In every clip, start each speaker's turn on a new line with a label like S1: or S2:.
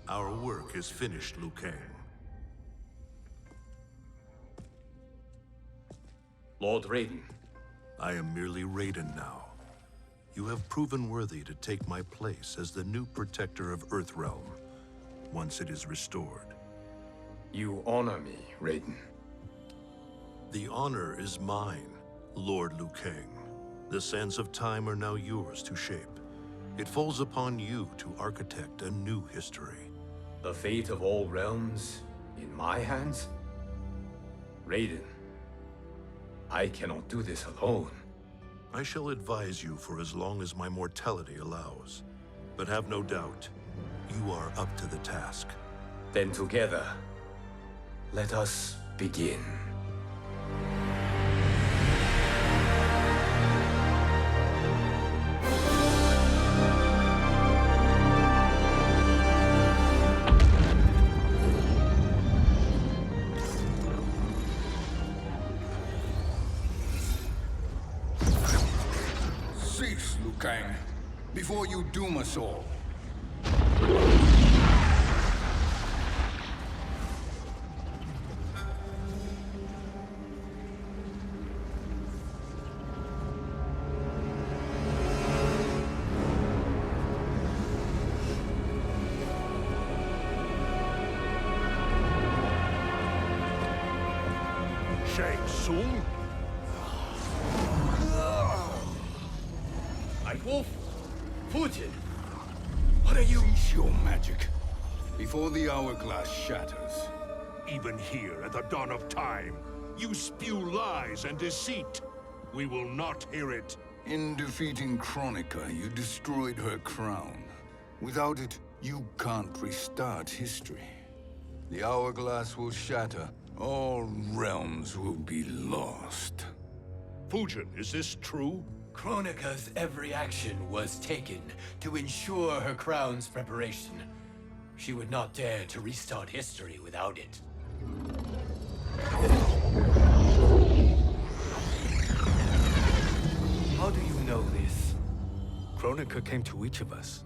S1: Our work is finished, Liu Kang.
S2: Lord Raiden,
S1: I am merely Raiden now. You have proven worthy to take my place as the new protector of Earthrealm, once it is restored.
S2: you honor me, Raiden.
S1: The honor is mine, Lord Liu Kang. The sands of time are now yours to shape. It falls upon you to architect a new history.
S2: The fate of all realms in my hands? Raiden, I cannot do this alone.
S1: I shall advise you for as long as my mortality allows. But have no doubt, you are up to the task.
S2: Then together, let us begin.
S3: Cease, Liu Kang, before you doom us all.
S1: Shang Tsung?
S2: Wolf, Fujin, what are you?
S3: Cease your magic, before the hourglass shatters.
S4: Even here at the dawn of time, you spew lies and deceit. We will not hear it.
S3: In defeating Kronika, you destroyed her crown. Without it, you can't restart history. The hourglass will shatter. All realms will be lost.
S4: Fujin, is this true?
S2: Kronika's every action was taken to ensure her crown's preparation. She would not dare to restart history without it. How do you know this?
S5: Kronika came to each of us.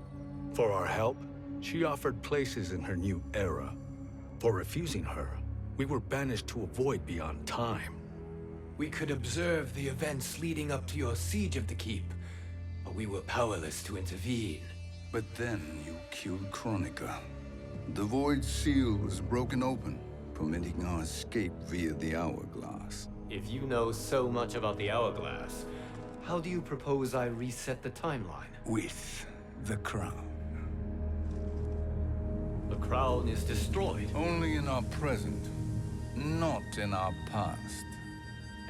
S5: For our help, she offered places in her new era. For refusing her, we were banished to a void beyond time.
S2: We could observe the events leading up to your siege of the keep, but we were powerless to intervene.
S3: But then you killed Kronika. The Void Seal was broken open, permitting our escape via the hourglass.
S2: If you know so much about the hourglass, how do you propose I reset the timeline?
S3: With the crown.
S2: The crown is destroyed.
S3: Only in our present, not in our past.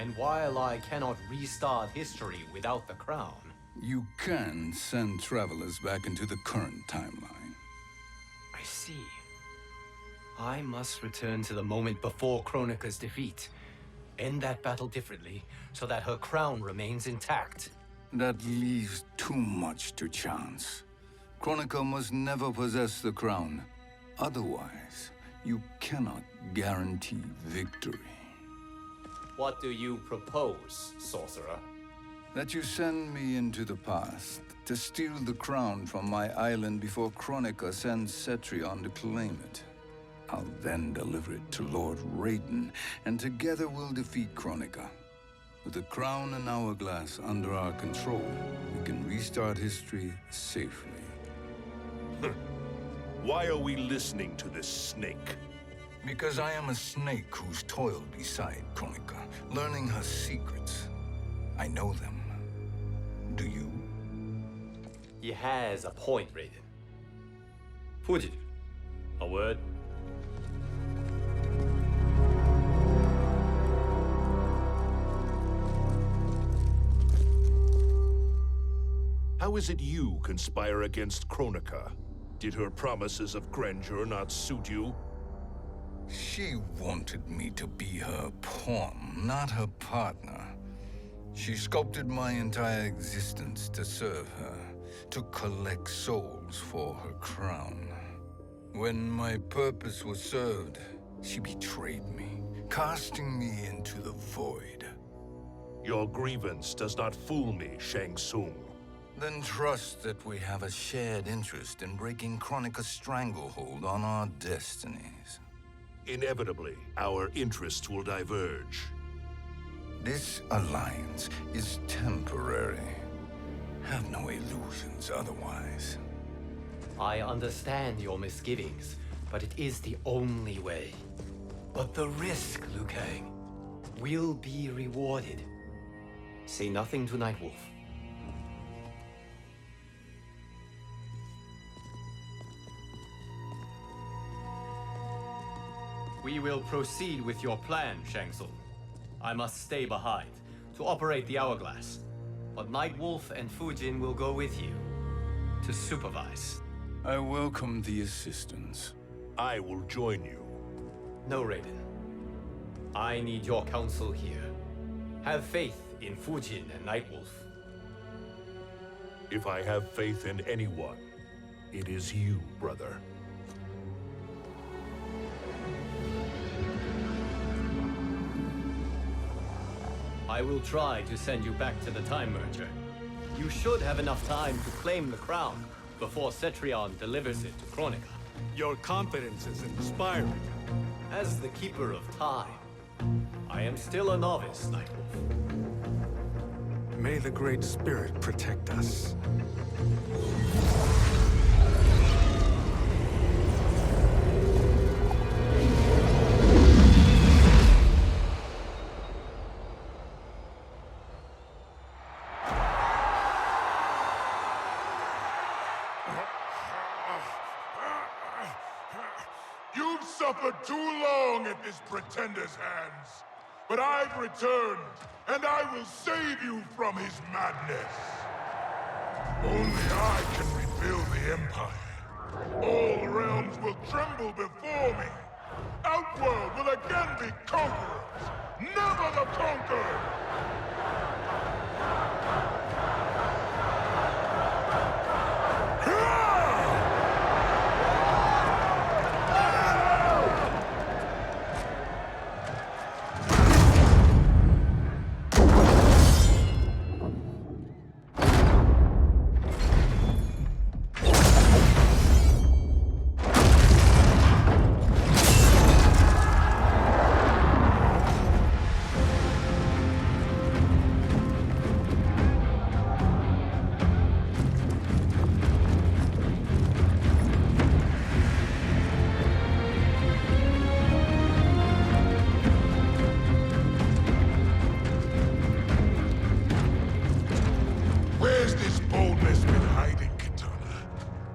S2: And while I cannot restart history without the crown,
S3: You can send travelers back into the current timeline.
S2: I see. I must return to the moment before Kronika's defeat. End that battle differently, so that her crown remains intact.
S3: That leaves too much to chance. Kronika must never possess the crown. Otherwise, you cannot guarantee victory.
S2: What do you propose, sorcerer?
S3: That you send me into the past to steal the crown from my island before Kronika sends Cetrion to claim it. I'll then deliver it to Lord Raiden, and together we'll defeat Kronika. With the crown and hourglass under our control, we can restart history safely.
S4: Why are we listening to this snake?
S3: Because I am a snake who's toiled beside Kronika, learning her secrets. I know them. Do you?
S2: He has a point, Raiden. Fujin, a word?
S4: How is it you conspire against Kronika? Did her promises of grandeur not suit you?
S3: She wanted me to be her pawn, not her partner. She sculpted my entire existence to serve her, to collect souls for her crown. When my purpose was served, she betrayed me, casting me into the void.
S4: Your grievance does not fool me, Shang Tsung.
S3: Then trust that we have a shared interest in breaking Kronika's stranglehold on our destinies.
S4: Inevitably, our interests will diverge.
S3: This alliance is temporary. Have no illusions otherwise.
S2: I understand your misgivings, but it is the only way. But the risk, Liu Kang, will be rewarded. Say nothing to Nightwolf. We will proceed with your plan, Shang Tsung. I must stay behind to operate the Hourglass. But Nightwolf and Fujin will go with you to supervise.
S3: I welcome the assistance.
S4: I will join you.
S2: No, Raiden. I need your counsel here. Have faith in Fujin and Nightwolf.
S4: If I have faith in anyone, it is you, brother.
S2: I will try to send you back to the Time Merger. You should have enough time to claim the crown before Cetrion delivers it to Kronika.
S5: Your confidence is inspiring.
S2: As the Keeper of Time, I am still a novice, Nightwolf.
S5: May the Great Spirit protect us.
S6: You've suffered too long at this pretender's hands. But I've returned, and I will save you from his madness. Only I can rebuild the Empire. All realms will tremble before me. Outworld will again be conquerors, never the conquered!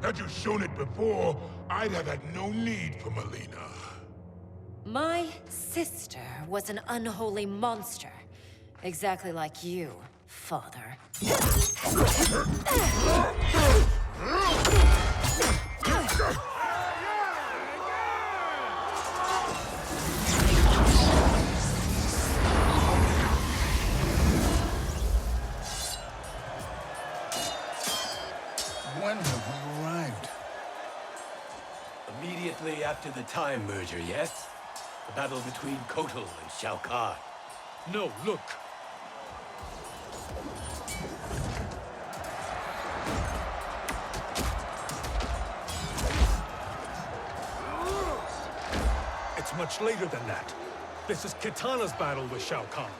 S6: Had you shown it before, I'd have had no need for Melina.
S7: My sister was an unholy monster. Exactly like you, father.
S3: When have we arrived?
S2: Immediately after the Time Merger, yes? The battle between Kotal and Shao Kahn.
S5: No, look! It's much later than that. This is Kitana's battle with Shao Kahn.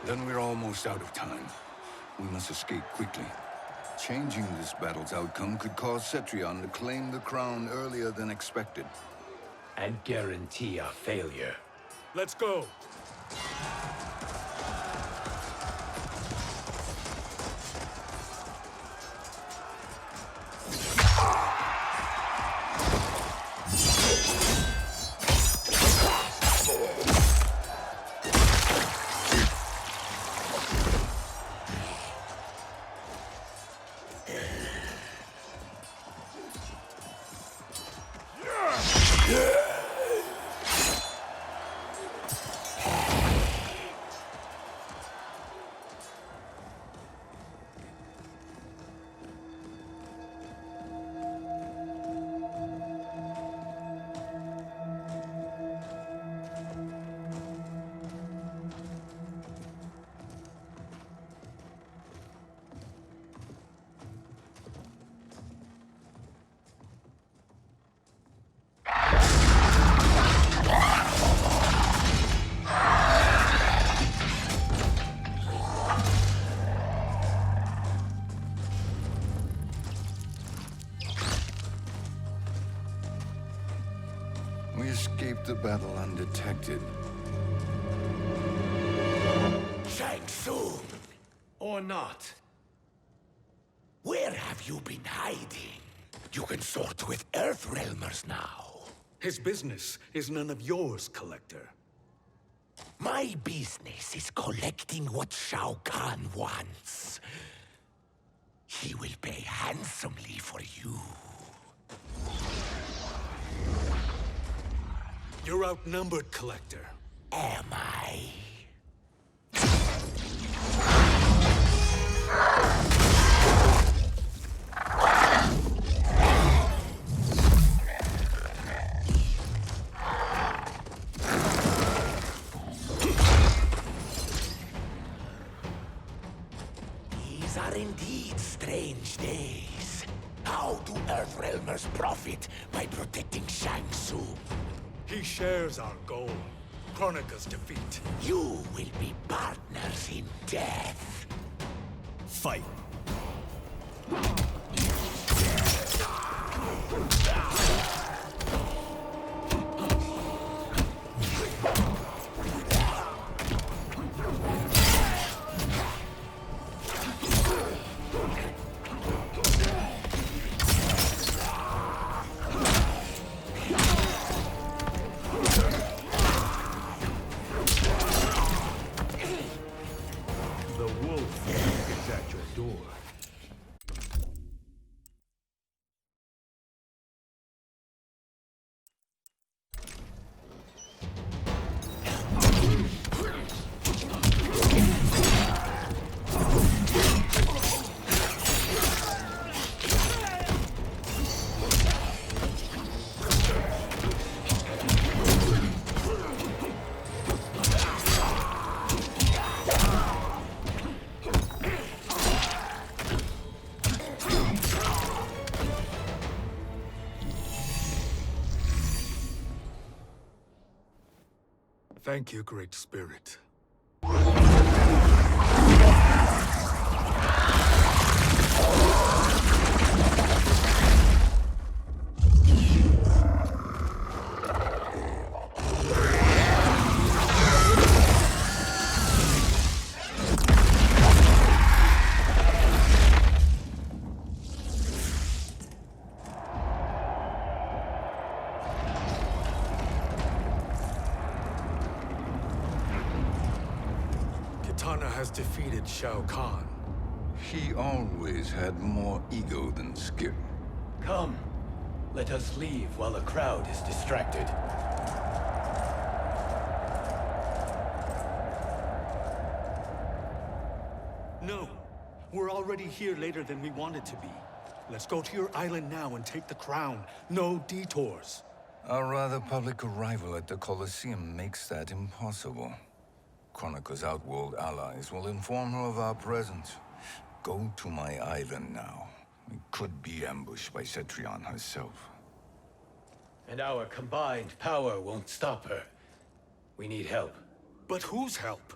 S3: Then we're almost out of time. We must escape quickly. Changing this battle's outcome could cause Cetrion to claim the crown earlier than expected.
S2: And guarantee our failure.
S5: Let's go!
S3: escaped the battle undetected.
S8: Shang Tsung,
S2: Or not.
S8: where have you been hiding? You can sort with Earthrealmers now.
S5: His business is none of yours, Collector.
S8: My business is collecting what Shao Kahn wants. He will pay handsomely for you.
S5: You're outnumbered, Collector.
S8: Am I? These are indeed strange days. How do Earthrealmers profit by protecting Shang Tsung?
S5: He shares our goal. Kronika's defeat.
S8: You will be partners in death.
S5: Fight. The wolf is at your door. Thank you, Great Spirit. Kitana has defeated Shao Kahn.
S3: He always had more ego than skill.
S2: Come. Let us leave while the crowd is distracted.
S5: No. We're already here later than we wanted to be. Let's go to your island now and take the crown. No detours.
S3: Our rather public arrival at the Colosseum makes that impossible. Kronika's outworld allies will inform her of our presence. Go to my island now. We could be ambushed by Cetrion herself.
S2: And our combined power won't stop her. We need help.
S5: But whose help?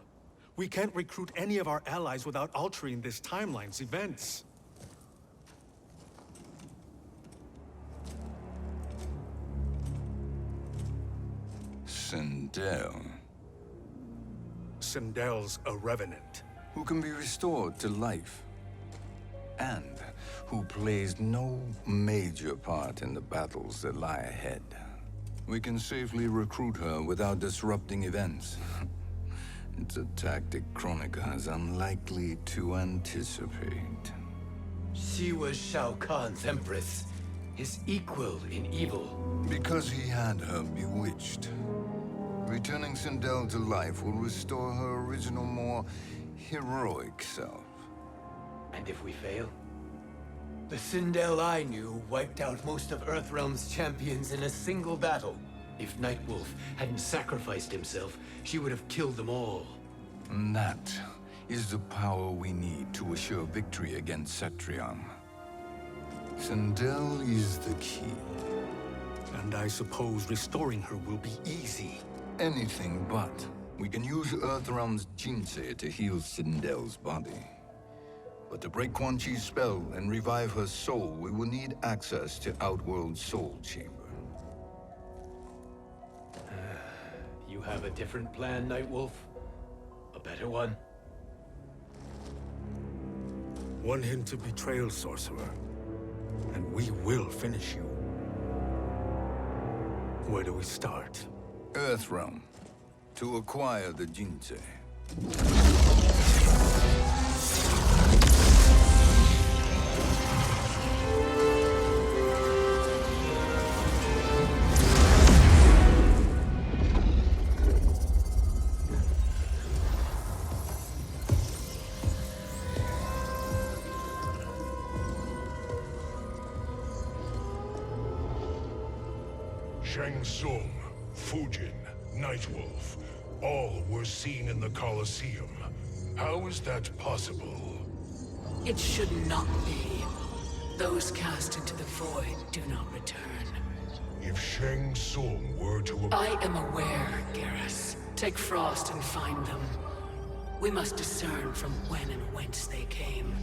S5: We can't recruit any of our allies without altering this timeline's events.
S3: Sindel,
S5: Sindel's a revenant.
S3: who can be restored to life, and who plays no major part in the battles that lie ahead. We can safely recruit her without disrupting events. It's a tactic Kronika is unlikely to anticipate.
S2: She was Shao Kahn's empress, his equal in evil.
S3: Because he had her bewitched. Returning Sindel to life will restore her original, more heroic self.
S2: And if we fail? The Sindel I knew wiped out most of Earthrealm's champions in a single battle. If Nightwolf hadn't sacrificed himself, she would have killed them all.
S3: And that is the power we need to assure victory against Cetrion. Sindel is the key.
S5: And I suppose restoring her will be easy.
S3: Anything but. We can use Earthrealm's Jinsei to heal Sindel's body. But to break Quan Chi's spell and revive her soul, we will need access to Outworld's Soul Chamber.
S2: have a different plan, Nightwolf? A better one?
S5: One hint to betrayal, sorcerer, and we will finish you. Where do we start?
S3: Earthrealm. To acquire the Jinsei.
S6: Shang Tsung, Fujin, Nightwolf, all were seen in the Colosseum. How is that possible?
S9: It should not be. Those cast into the void do not return.
S6: If Shang Tsung were to...
S9: I am aware, Garrus. Take Frost and find them. We must discern from when and whence they came.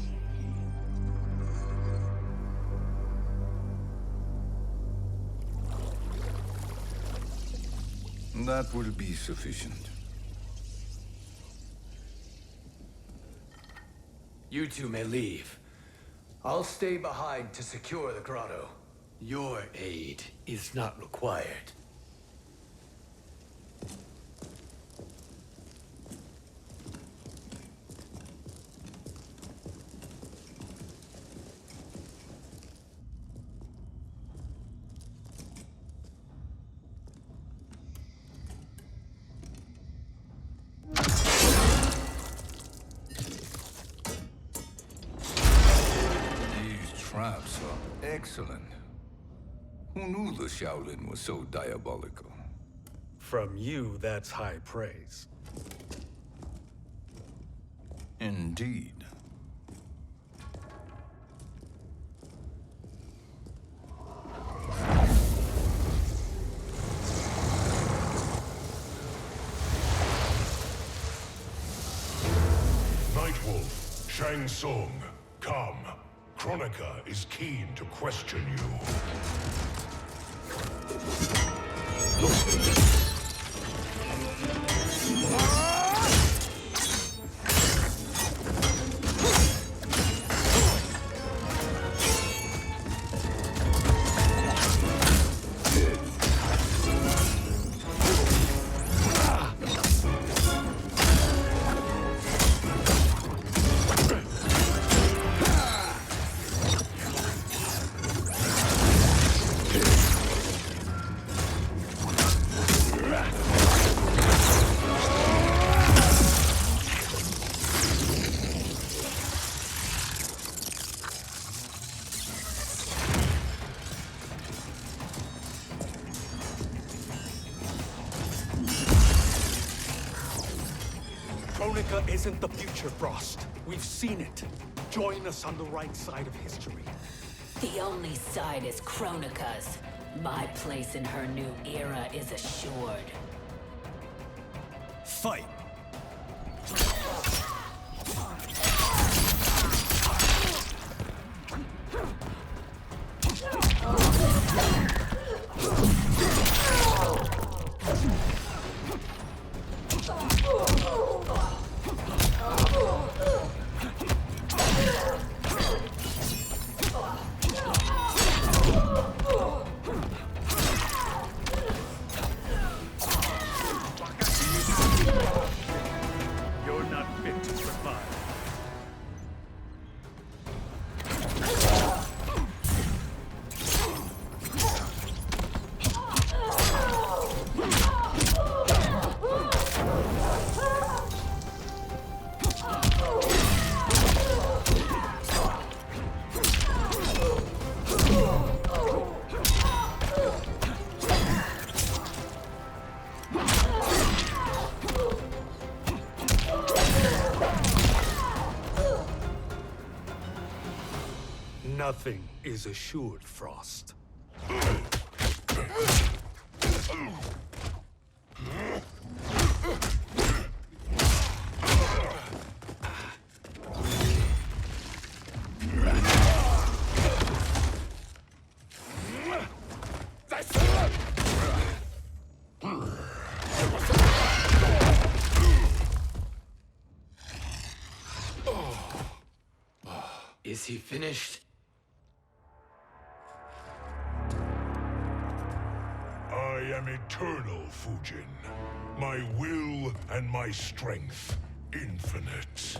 S3: That will be sufficient.
S2: You two may leave. I'll stay behind to secure the grotto. Your aid is not required.
S3: Traps are excellent. Who knew the Shaolin was so diabolical?
S5: From you, that's high praise.
S3: Indeed.
S6: Nightwolf, Shang Tsung, come. Kronika is keen to question you.
S5: Kronika isn't the future, Frost. We've seen it. Join us on the right side of history.
S9: The only side is Kronika's. My place in her new era is assured.
S5: Fight! You're not fit to survive. Nothing is assured, Frost.
S2: Is he finished?
S6: I am eternal, Fujin. My will and my strength, infinite.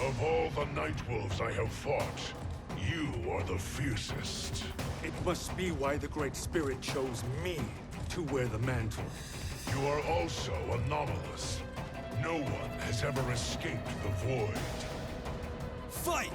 S6: Of all the Nightwolves I have fought, you are the fiercest.
S5: It must be why the Great Spirit chose me to wear the mantle.
S6: You are also anomalous. No one has ever escaped the Void.
S5: Fight!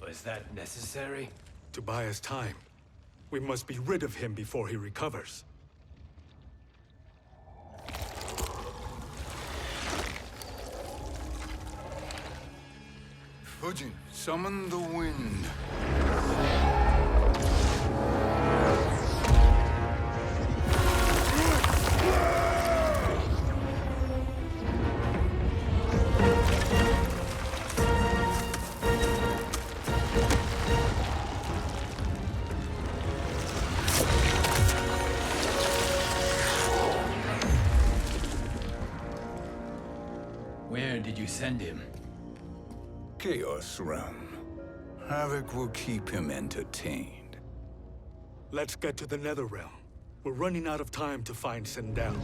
S2: Was that necessary?
S5: To buy us time. We must be rid of him before he recovers.
S3: Fujin, summon the wind.
S2: Where did you send him?
S3: Chaos Realm. Havoc will keep him entertained.
S5: Let's get to the Netherrealm. We're running out of time to find Sindel.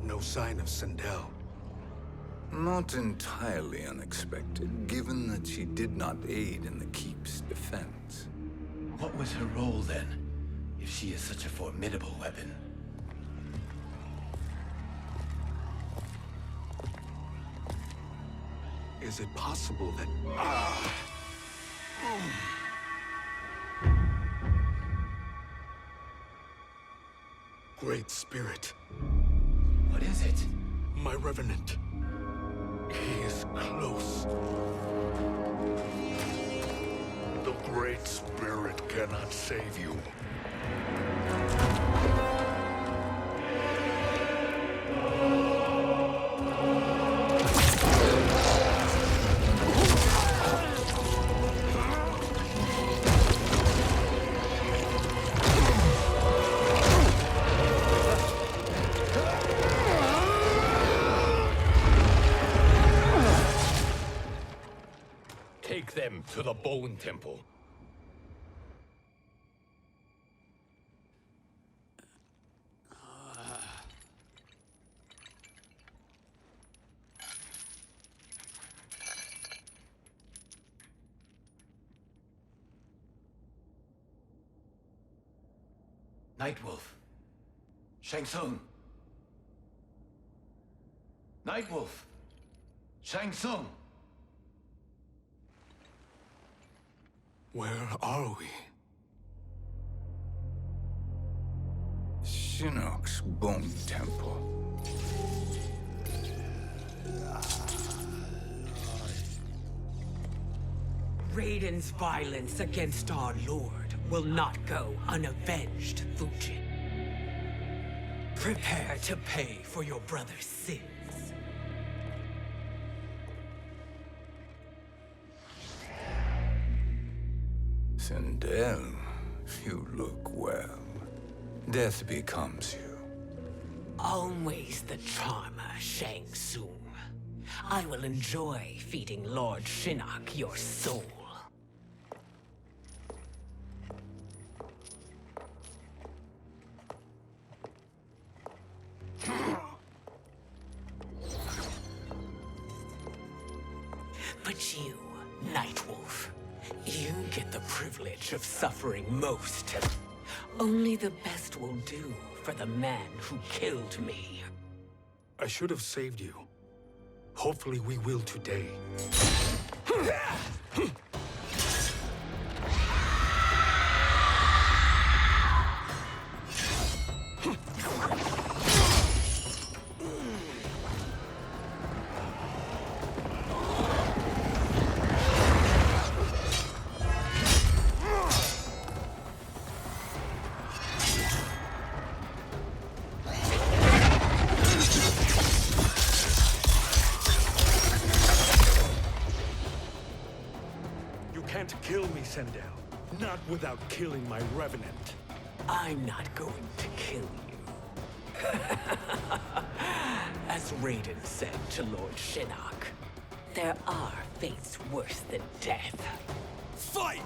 S5: No sign of Sindel.
S3: Not entirely unexpected, given that she did not aid in the Keep's defense.
S2: What was her role then, if she is such a formidable weapon?
S5: Is it possible that... Great Spirit.
S2: What is it?
S5: My Revenant. He is close.
S6: The Great Spirit cannot save you.
S5: them to the Bone Temple.
S2: Nightwolf. Shang Tsung. Nightwolf. Shang Tsung.
S5: Where are we?
S3: Shinnok's Bone Temple.
S9: Raiden's violence against our lord will not go unavenged, Fujin. Prepare to pay for your brother's sins.
S3: Sindel, you look well. Death becomes you.
S9: Always the charmer, Shang Tsung. I will enjoy feeding Lord Shinnok your soul. But you, Nightwolf, you get the privilege of suffering most. Only the best will do for the man who killed me.
S5: I should have saved you. Hopefully we will today. Kill me, Sindel. Not without killing my revenant.
S9: I'm not going to kill you. As Raiden said to Lord Shinnok, there are fates worse than death.
S5: Fight!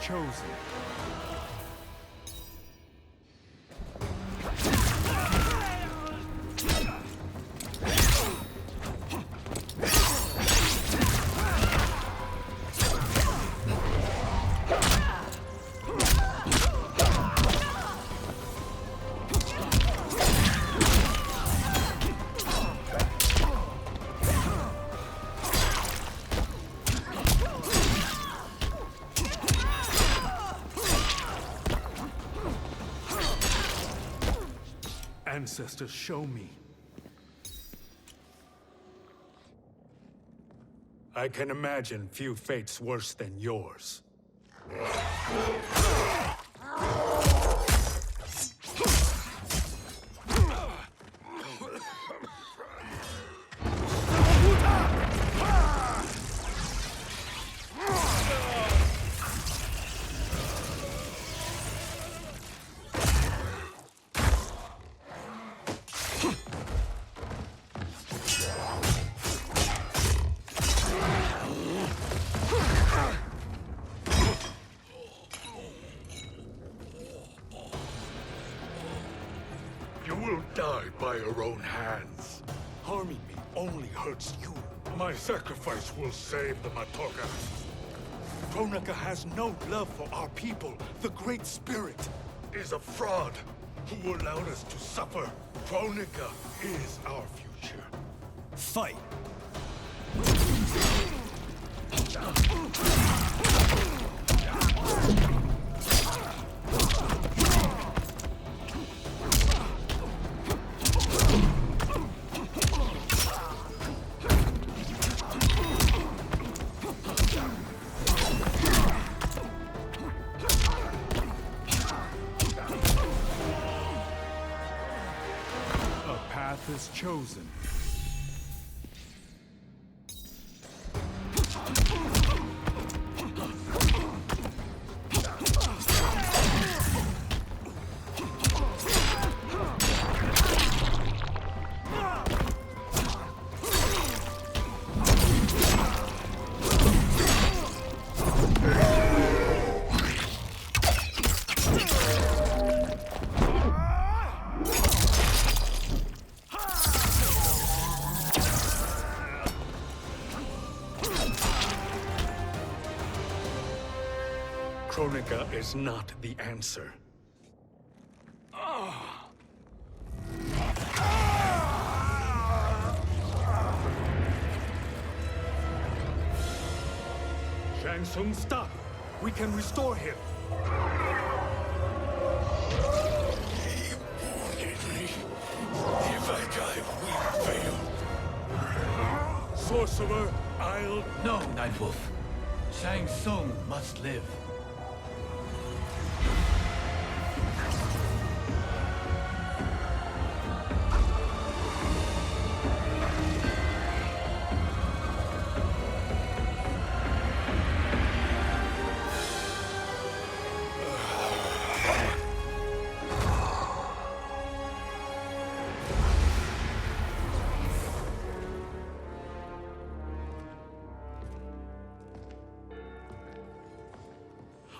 S5: Chosen. Ancestors, show me. I can imagine few fates worse than yours. You will die by your own hands. Harming me only hurts you. My sacrifice will save the Matoka. Kronika has no love for our people. The Great Spirit is a fraud who allowed us to suffer. Kronika is our future. Fight! Kronika is not the answer. Shang Tsung, stop! We can restore him!
S8: He wanted me. If I die, we fail.
S5: Sorcerer, I'll...
S2: No, Nightwolf. Shang Tsung must live.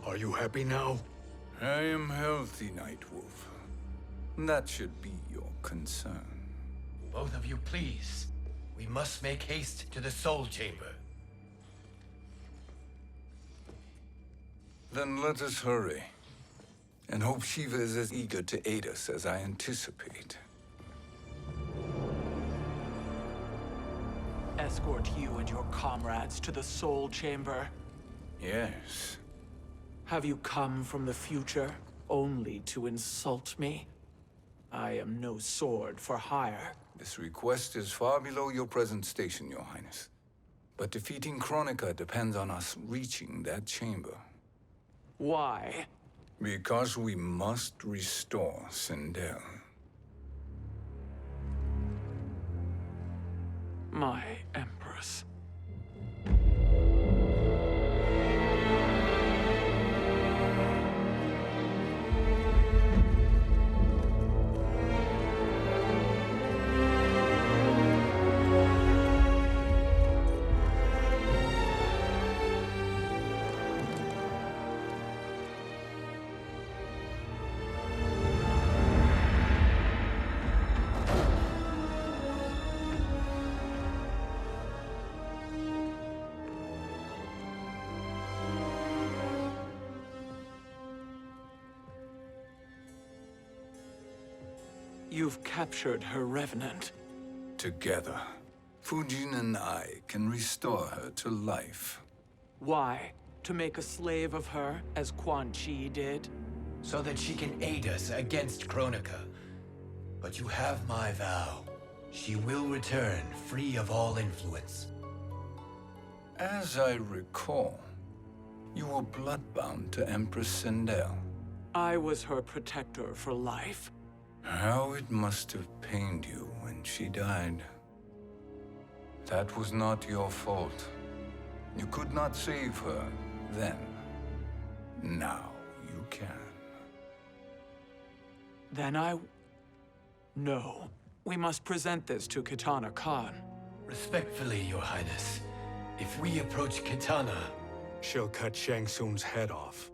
S5: Are you happy now?
S3: I am healthy, Nightwolf. That should be your concern.
S2: Both of you, please. We must make haste to the Soul Chamber.
S3: Then let us hurry. And hope Shiva is as eager to aid us as I anticipate.
S10: Escort you and your comrades to the Soul Chamber.
S3: Yes.
S10: Have you come from the future only to insult me? I am no sword for hire.
S3: This request is far below your present station, Your Highness. But defeating Kronika depends on us reaching that chamber.
S10: Why?
S3: Because we must restore Sindel.
S10: My Empress. You've captured her revenant.
S3: Together, Fujin and I can restore her to life.
S10: Why? To make a slave of her, as Quan Chi did?
S2: So that she can aid us against Kronika. But you have my vow. She will return free of all influence.
S3: As I recall, you were bloodbound to Empress Sindel.
S10: I was her protector for life.
S3: How it must have pained you when she died. That was not your fault. You could not save her then. Now you can.
S10: Then No. We must present this to Kitana Khan.
S2: Respectfully, Your Highness, if we approach Kitana...
S5: She'll cut Shang Tsung's head off.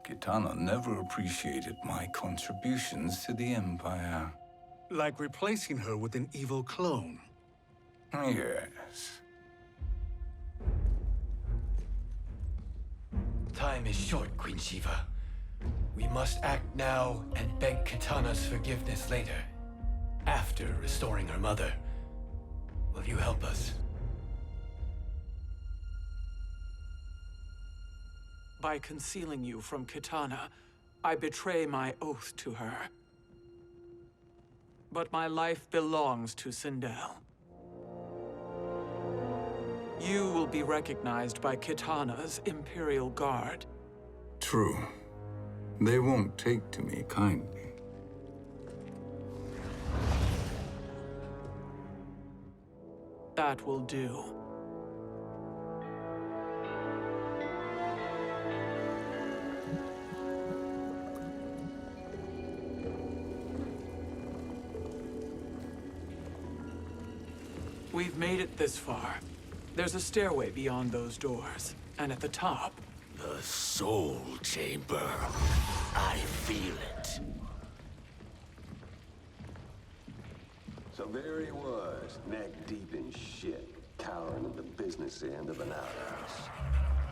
S3: Kitana never appreciated my contributions to the Empire.
S5: Like replacing her with an evil clone.
S3: Yes.
S2: Time is short, Queen Shiva. We must act now and beg Kitana's forgiveness later. After restoring her mother. Will you help us?
S10: By concealing you from Kitana, I betray my oath to her. But my life belongs to Sindel. You will be recognized by Kitana's Imperial Guard.
S3: True. They won't take to me kindly.
S10: That will do. We've made it this far. There's a stairway beyond those doors, and at the top...
S8: The Soul Chamber. I feel it.
S11: So there he was, neck deep in shit, cowering at the business end of an outhouse.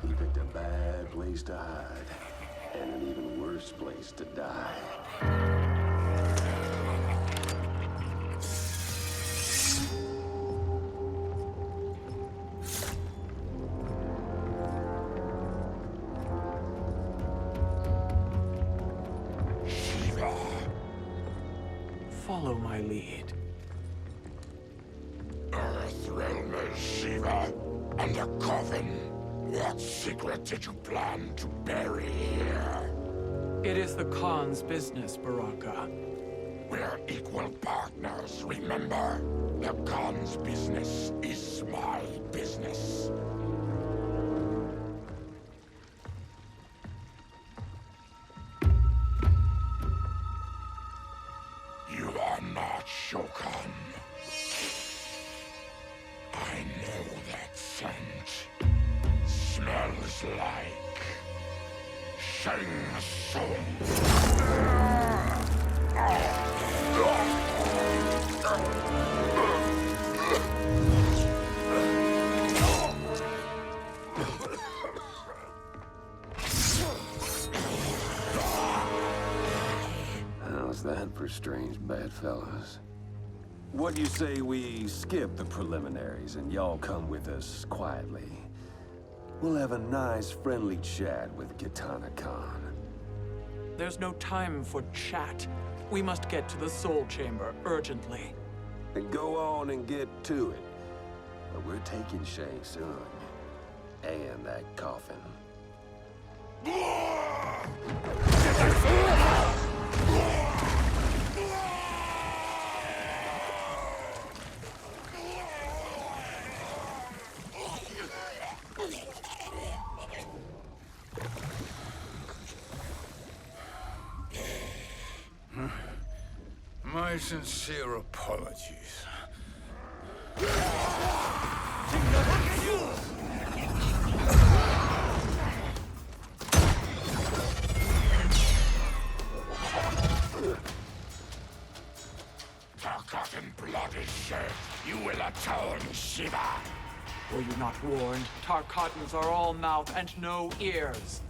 S11: He picked a bad place to hide. And an even worse place to die.
S10: Follow my lead.
S6: Earthrealmer Shiva, and a coffin. What secret did you plan to bury here?
S10: It is the Khan's business, Baraka.
S6: We're equal partners, remember? The Khan's business is my business. You are not Shokan. I know that scent. Smells like Shang Tsung.
S11: How's that for strange bedfellows? What do you say we skip the preliminaries and y'all come with us quietly? We'll have a nice, friendly chat with Kitana Khan.
S10: There's no time for chat. We must get to the Soul Chamber urgently.
S11: Then go on and get to it. But we're taking Shang Tsung. And that coffin.
S3: My sincere apologies.
S6: Forgotten blood is shed. You will atone, Shiva.
S10: Were you not warned? Tarkatans are all mouth and no ears.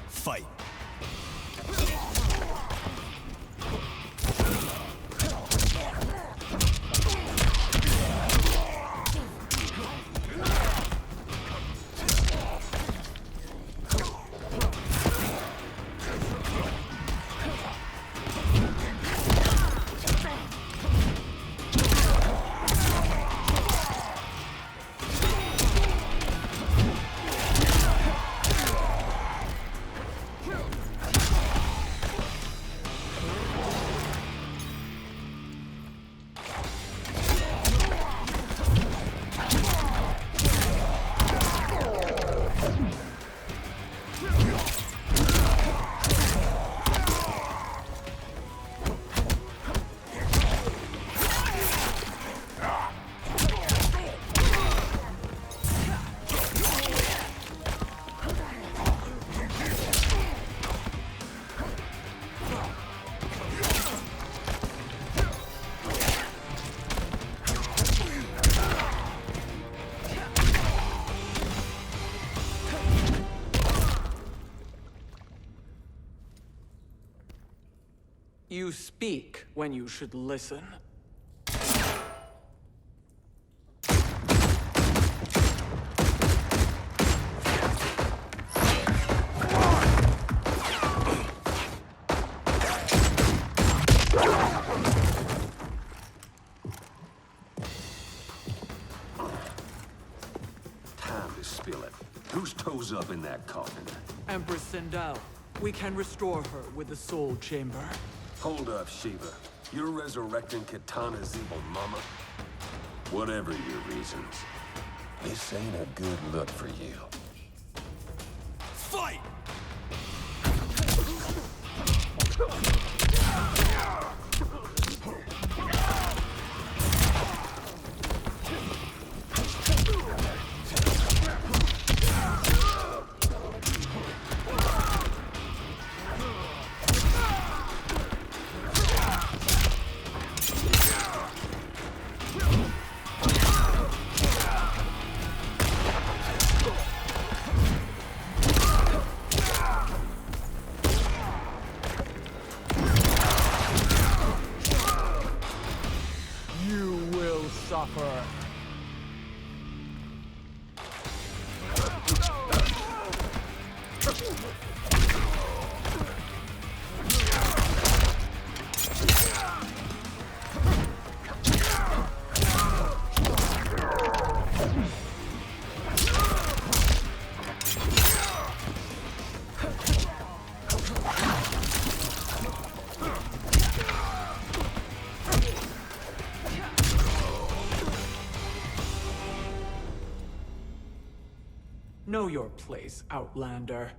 S12: Fight.
S10: You speak when you should listen.
S11: Time to spill it. Whose toes up in that coffin?
S10: Empress Sindel. We can restore her with the Soul Chamber.
S11: Hold up, Shiva. You're resurrecting Kitana's evil mama? Whatever your reasons, this ain't a good look for you.
S12: Fight!
S10: Know your place, Outlander.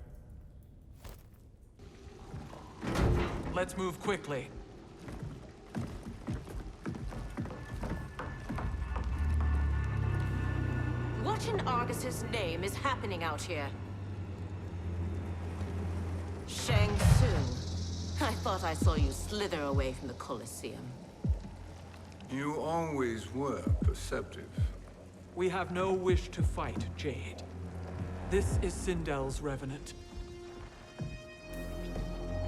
S10: Let's move quickly.
S7: What in Argus's name is happening out here? Shang Tsung. I thought I saw you slither away from the Colosseum.
S3: You always were perceptive.
S10: We have no wish to fight, Jade. This is Sindel's Revenant.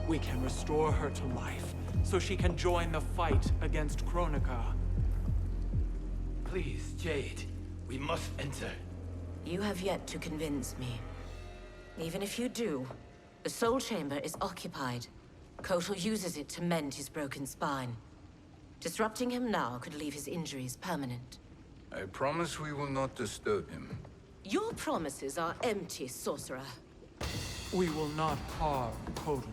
S10: We can restore her to life, so she can join the fight against Kronika.
S2: Please, Jade, we must enter.
S7: You have yet to convince me. Even if you do, the Soul Chamber is occupied. Kotal uses it to mend his broken spine. Disrupting him now could leave his injuries permanent.
S3: I promise we will not disturb him.
S7: Your promises are empty, sorcerer.
S10: We will not harm Kotal.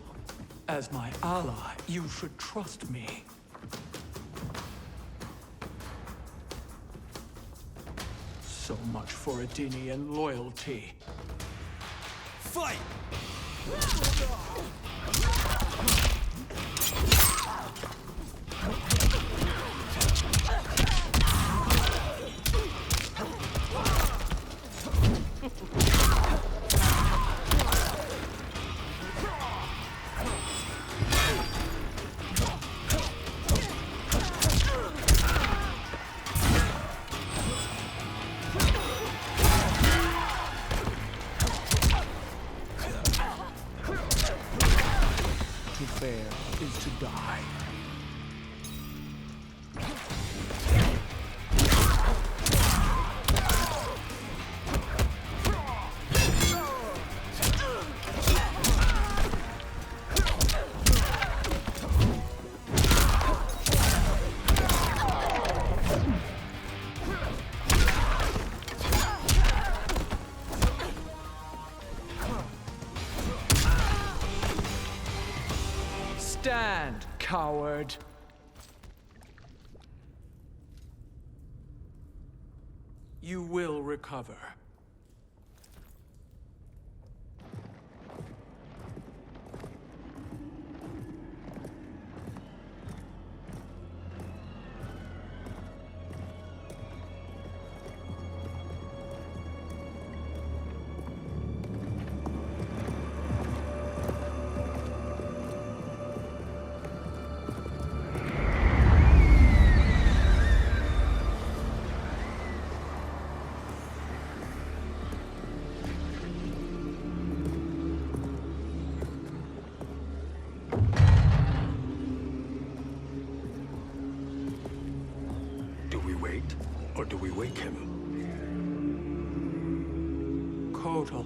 S10: As my ally, you should trust me. So much for Adenian loyalty.
S12: Fight!
S10: To bear is to die. Stand, coward! You will recover.
S11: Or do we wake him?
S10: Kotal.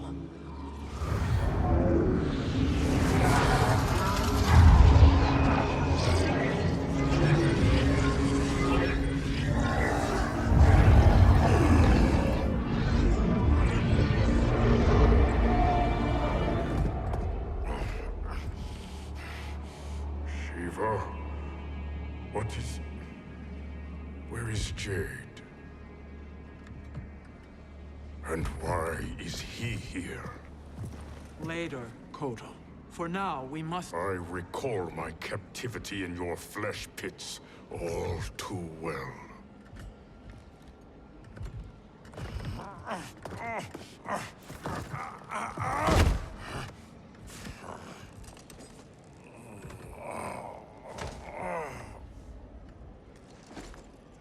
S6: Shiva? What is... Where is Jade? And why is he here?
S10: Later, Kotal. For now, we must...
S6: I recall my captivity in your flesh pits all too well.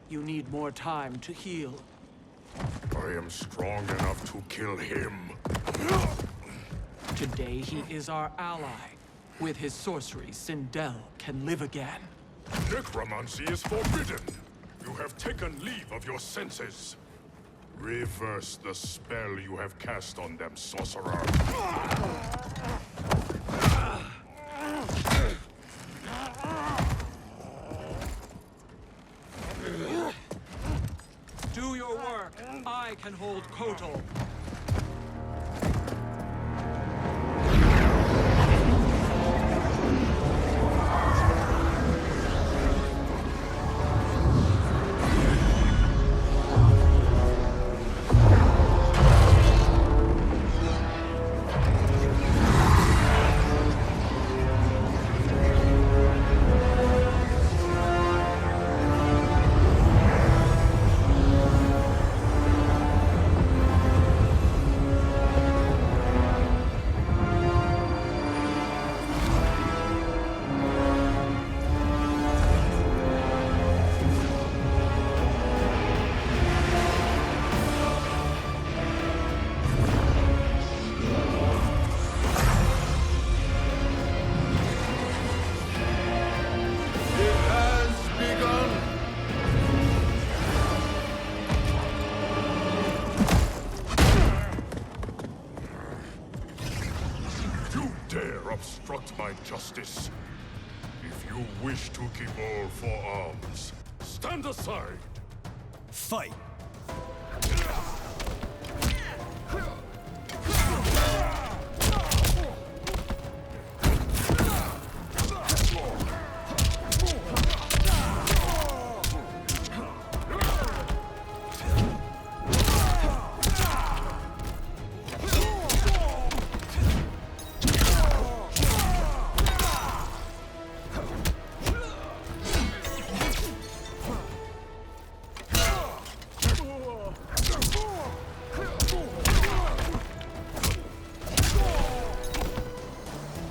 S10: You need more time to heal.
S6: I am strong enough to kill him.
S10: Today, he is our ally. With his sorcery, Sindel can live again.
S6: Necromancy is forbidden. You have taken leave of your senses. Reverse the spell you have cast on them, sorcerer.
S10: Do your work. I can hold Kotal.
S6: obstruct my justice. If you wish to keep all four arms, stand aside!
S12: Fight!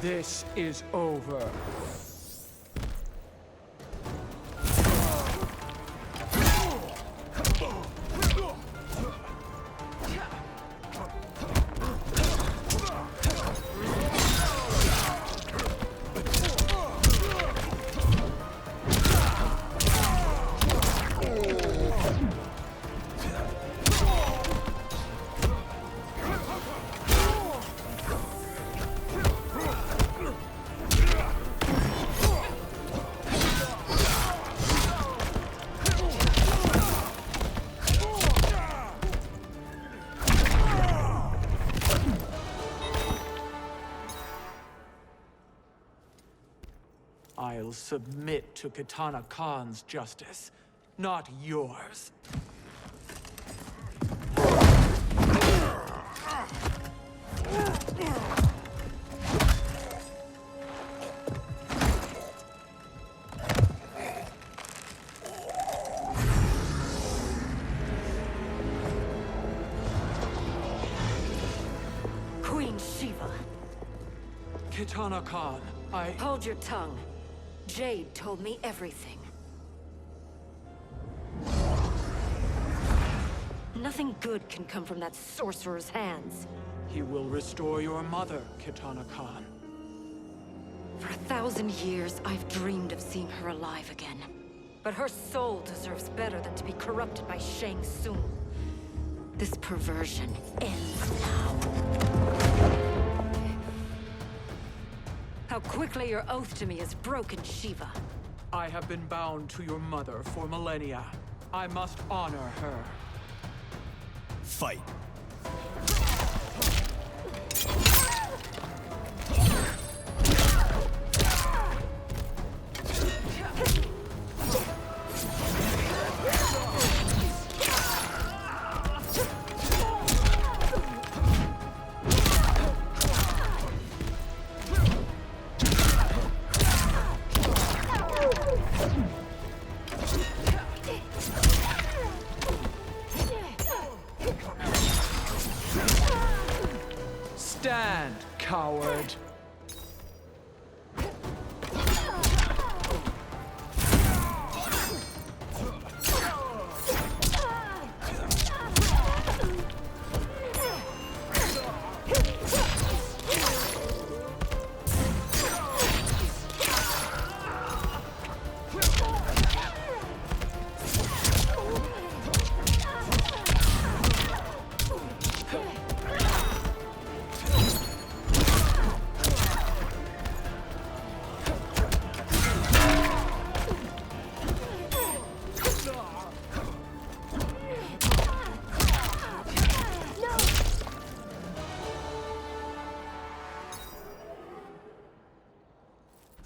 S10: This is over. I'll submit to Kitana Khan's justice, not yours.
S13: Queen Shiva.
S10: Kitana Khan,
S13: Hold your tongue. Jade told me everything. Nothing good can come from that sorcerer's hands.
S10: He will restore your mother, Kitana Khan.
S13: For 1,000 years, I've dreamed of seeing her alive again. But her soul deserves better than to be corrupted by Shang Tsung. This perversion ends now. How quickly your oath to me is broken, Shiva.
S10: I have been bound to your mother for millennia. I must honor her.
S12: Fight!
S10: Stand, coward!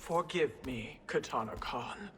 S10: Forgive me, Kitana Khan.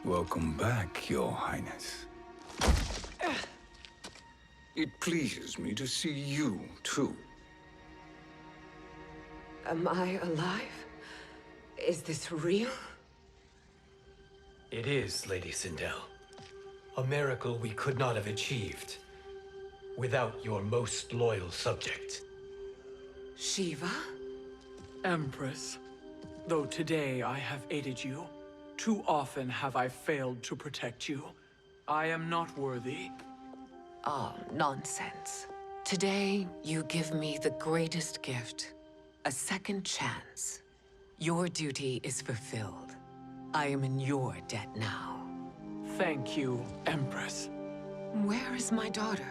S3: Welcome back, Your Highness. It pleases me to see you, too.
S9: Am I alive? Is this real?
S2: It is, Lady Sindel. A miracle we could not have achieved without your most loyal subject.
S9: Shiva?
S10: Empress, though today I have aided you, too often have I failed to protect you. I am not worthy.
S9: Oh, nonsense. Today, you give me the greatest gift. A second chance. Your duty is fulfilled. I am in your debt now.
S10: Thank you, Empress.
S9: Where is my daughter?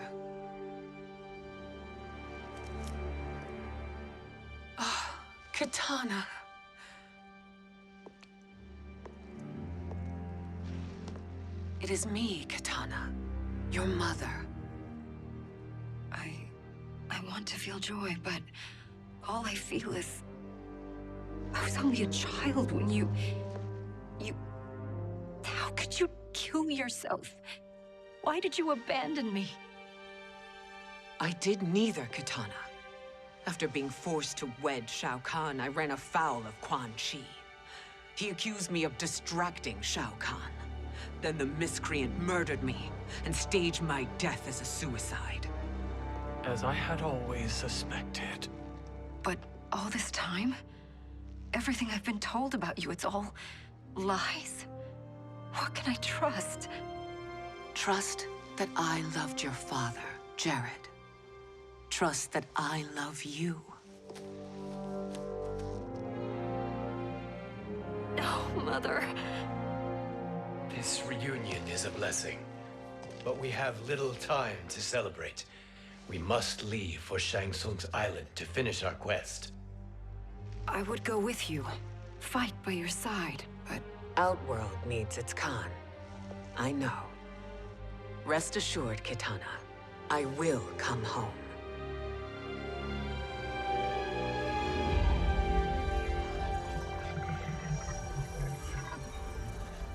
S9: Ah, Katana. It is me, Katana. Your mother.
S13: I want to feel joy, but all I feel is... I was only a child when you... How could you kill yourself? Why did you abandon me?
S9: I did neither, Katana. After being forced to wed Shao Kahn, I ran afoul of Quan Chi. He accused me of distracting Shao Kahn. Then the miscreant murdered me and staged my death as a suicide.
S10: As I had always suspected.
S13: But all this time? Everything I've been told about you, it's all lies? What can I trust?
S9: Trust that I loved your father, Jared. Trust that I love you.
S13: No, Mother.
S2: This reunion is a blessing, but we have little time to celebrate. We must leave for Shang Tsung's island to finish our quest.
S13: I would go with you, fight by your side, but...
S9: Outworld needs its Khan. I know. Rest assured, Kitana. I will come home.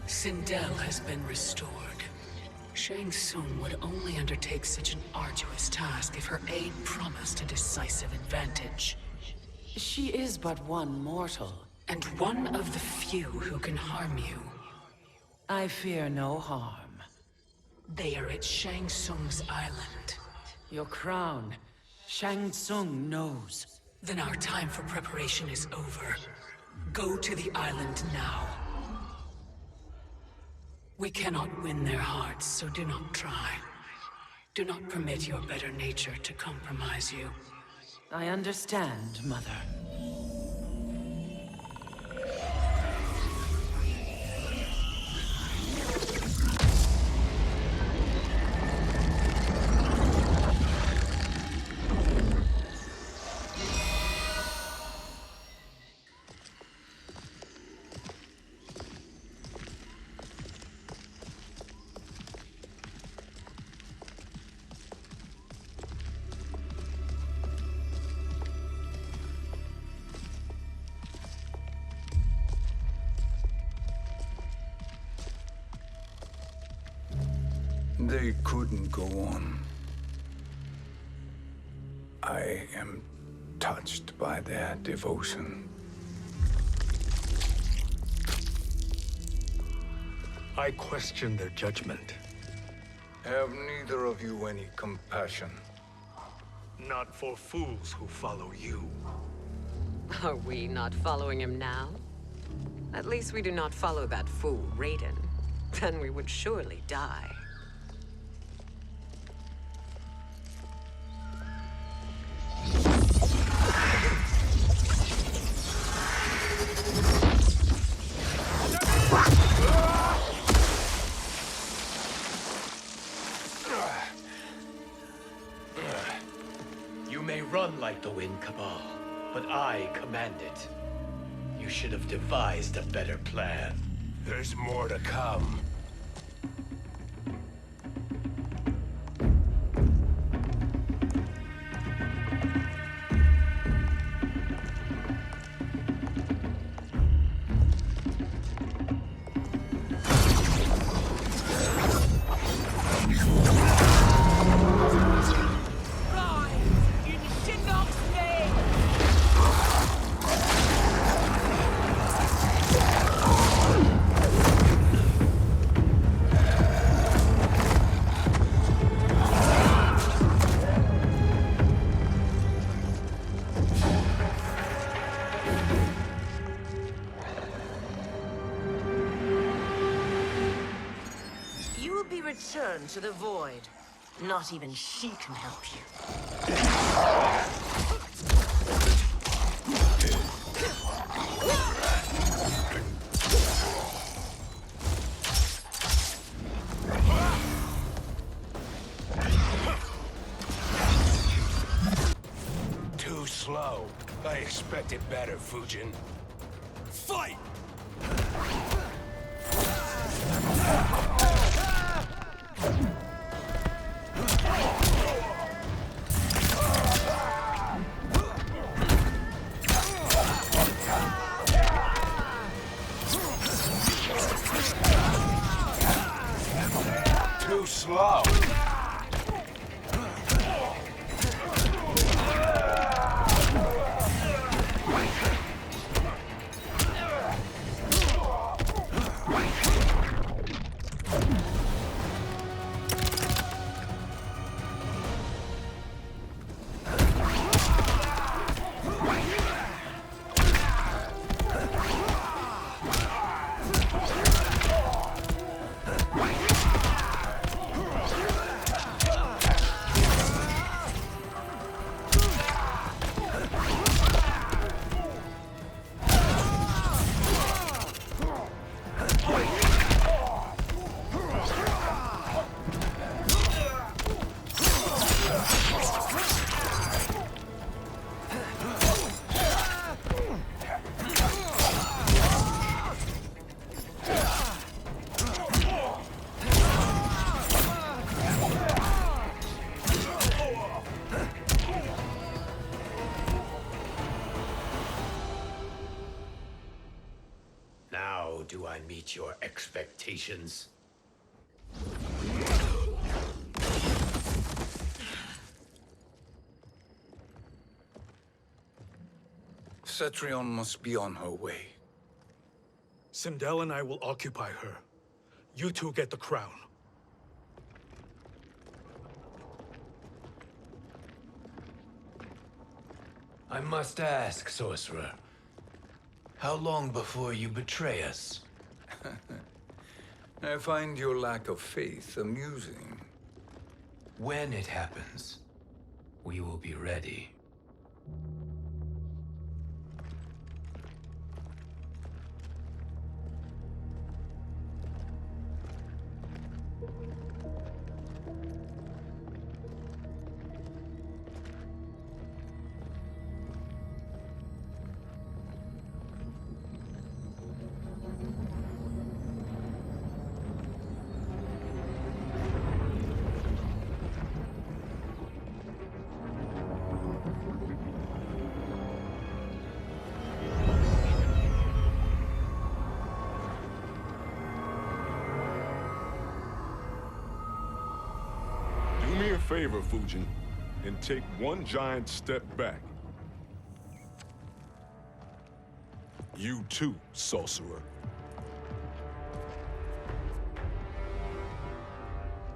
S14: Sindel has been restored. Shang Tsung would only undertake such an arduous task if her aid promised a decisive advantage. She is but one mortal, and one of the few who can harm you.
S15: I fear no harm.
S14: They are at Shang Tsung's island.
S15: Your crown, Shang Tsung knows.
S14: Then our time for preparation is over. Go to the island now. We cannot win their hearts, so do not try. Do not permit your better nature to compromise you.
S15: I understand, Mother.
S3: They couldn't go on. I am touched by their devotion.
S5: I question their judgment.
S3: Have neither of you any compassion?
S5: Not for fools who follow you.
S9: Are we not following him now? At least we do not follow that fool, Raiden. Then we would surely die.
S2: You may run like the wind, Cabal, but I command it. You should have devised a better plan.
S8: There's more to come.
S7: return to the void. Not even she can help you.
S8: Too slow. I expected better, Fujin.
S12: Fight!
S8: Too slow.
S2: Now do I meet your expectations?
S3: Cetrion must be on her way.
S5: Sindel and I will occupy her. You two get the crown.
S16: I must ask, sorcerer. How long before you betray us?
S3: I find your lack of faith amusing.
S16: When it happens, we will be ready.
S6: Do me a favor, Fujin, and take one giant step back. You too, sorcerer.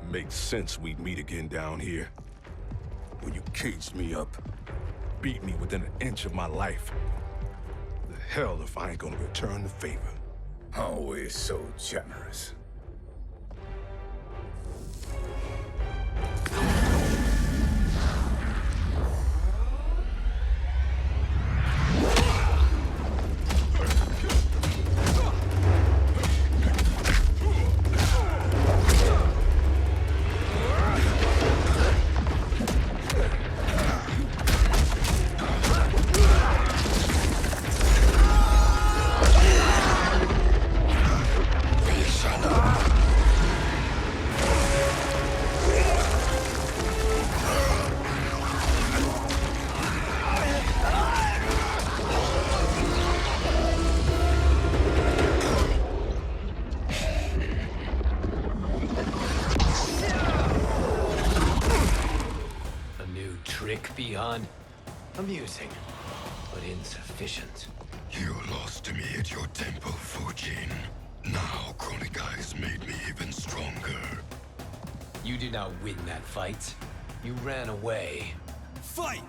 S6: Makes sense we'd meet again down here. When you caged me up, beat me within an inch of my life. The hell if I ain't gonna return the favor.
S3: Always so generous.
S16: Beyond amusing, but insufficient.
S17: You lost to me at your temple, Fujin. Now Kronika has made me even stronger.
S16: You did not win that fight. You ran away.
S12: Fight!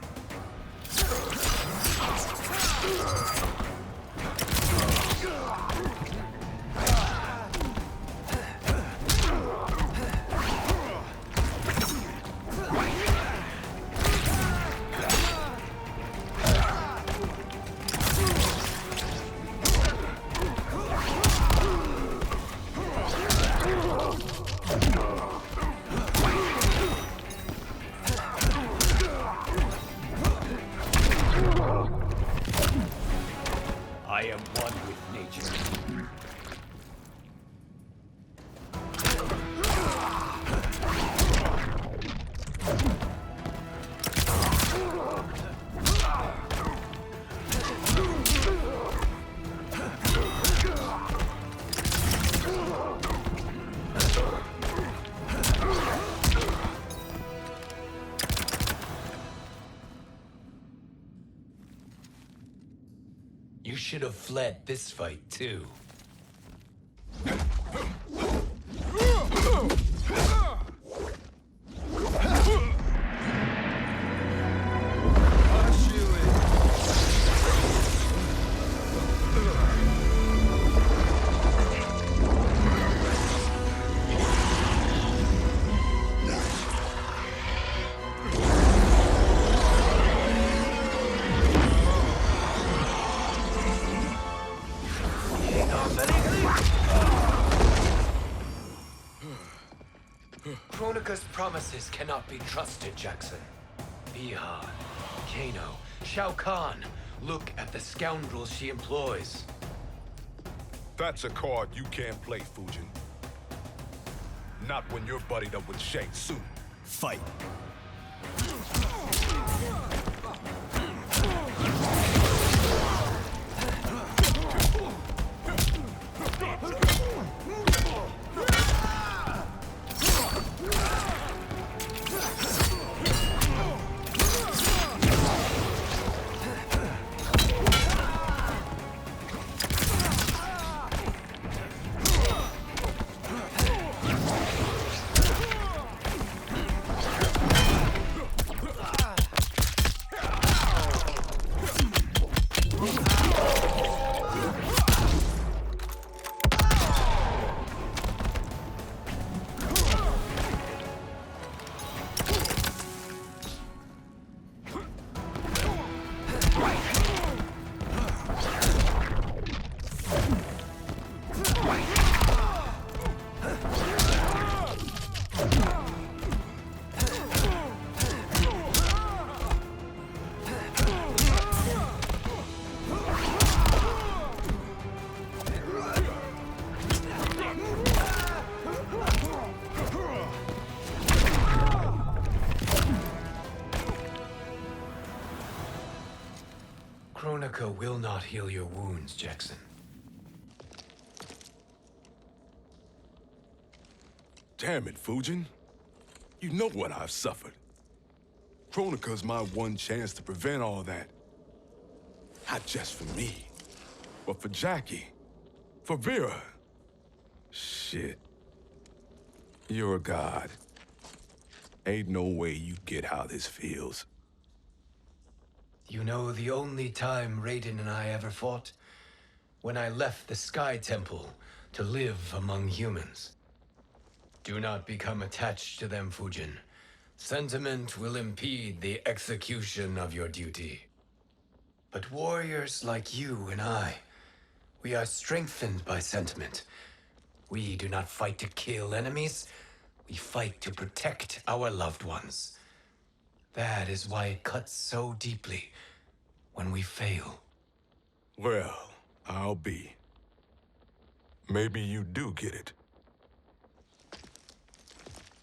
S16: should have fled this fight, too. Kronika's promises cannot be trusted, Jackson. Bihan, Kano, Shao Kahn. Look at the scoundrels she employs.
S6: That's a card you can't play, Fujin. Not when you're buddied up with Shang Tsung.
S12: Fight.
S16: Kronika will not heal your wounds, Jackson.
S6: Damn it, Fujin. You know what I've suffered. Kronika's my one chance to prevent all that. Not just for me, but for Jackie, for Vera. Shit. You're a god. Ain't no way you get how this feels.
S16: You know the only time Raiden and I ever fought? When I left the Sky Temple to live among humans. Do not become attached to them, Fujin. Sentiment will impede the execution of your duty. But warriors like you and I, we are strengthened by sentiment. We do not fight to kill enemies. We fight to protect our loved ones. That is why it cuts so deeply when we fail.
S6: Well, I'll be. Maybe you do get it.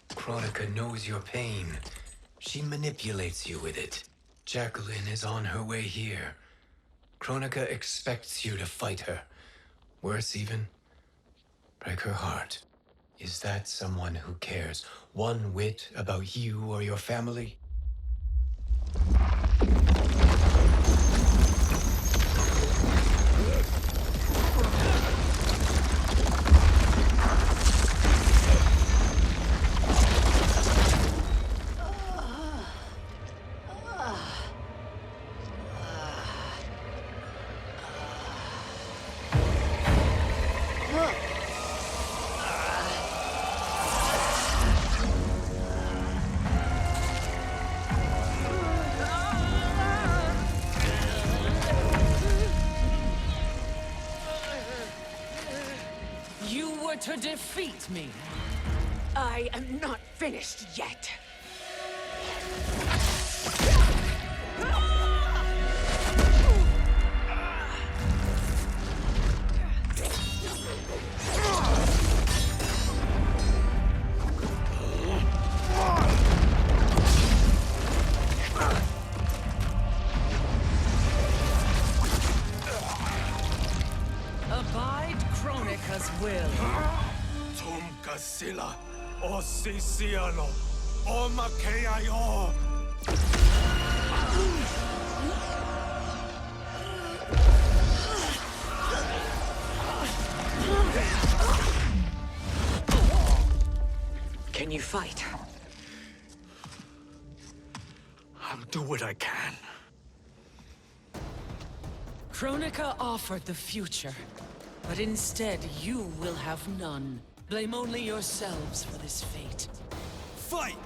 S16: Kronika knows your pain. She manipulates you with it. Jacqueline is on her way here. Kronika expects you to fight her. Worse even, break her heart. Is that someone who cares one whit about you or your family?
S15: To defeat me.
S9: I am not finished yet.
S15: Abide Kronika's will.
S12: Sila, o Sisialo, o Makeayo.
S9: Can you fight?
S12: I'll do what I can.
S15: Kronika offered the future, but instead you will have none. Blame only yourselves for this fate.
S12: Fight!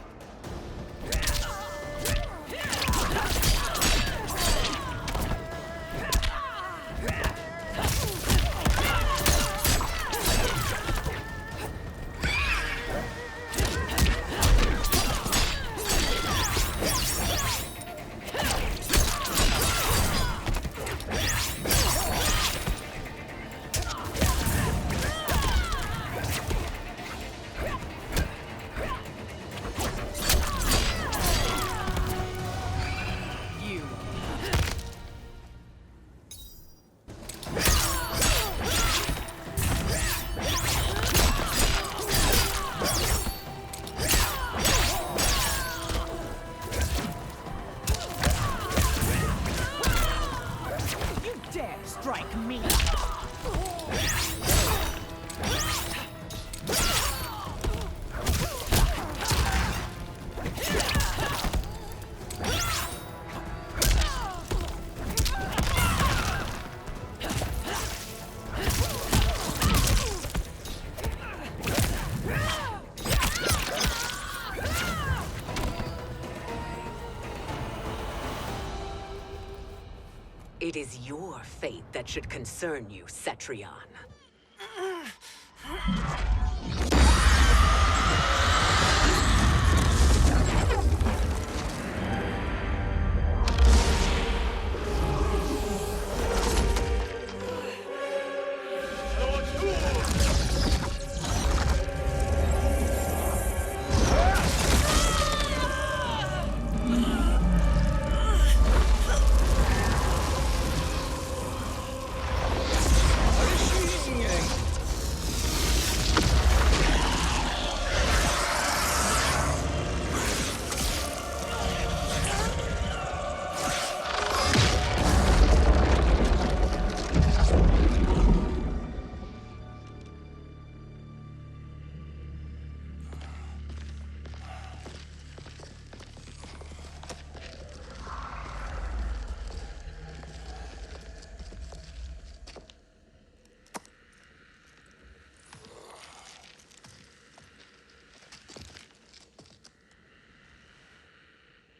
S9: It is your fate that should concern you, Cetrion.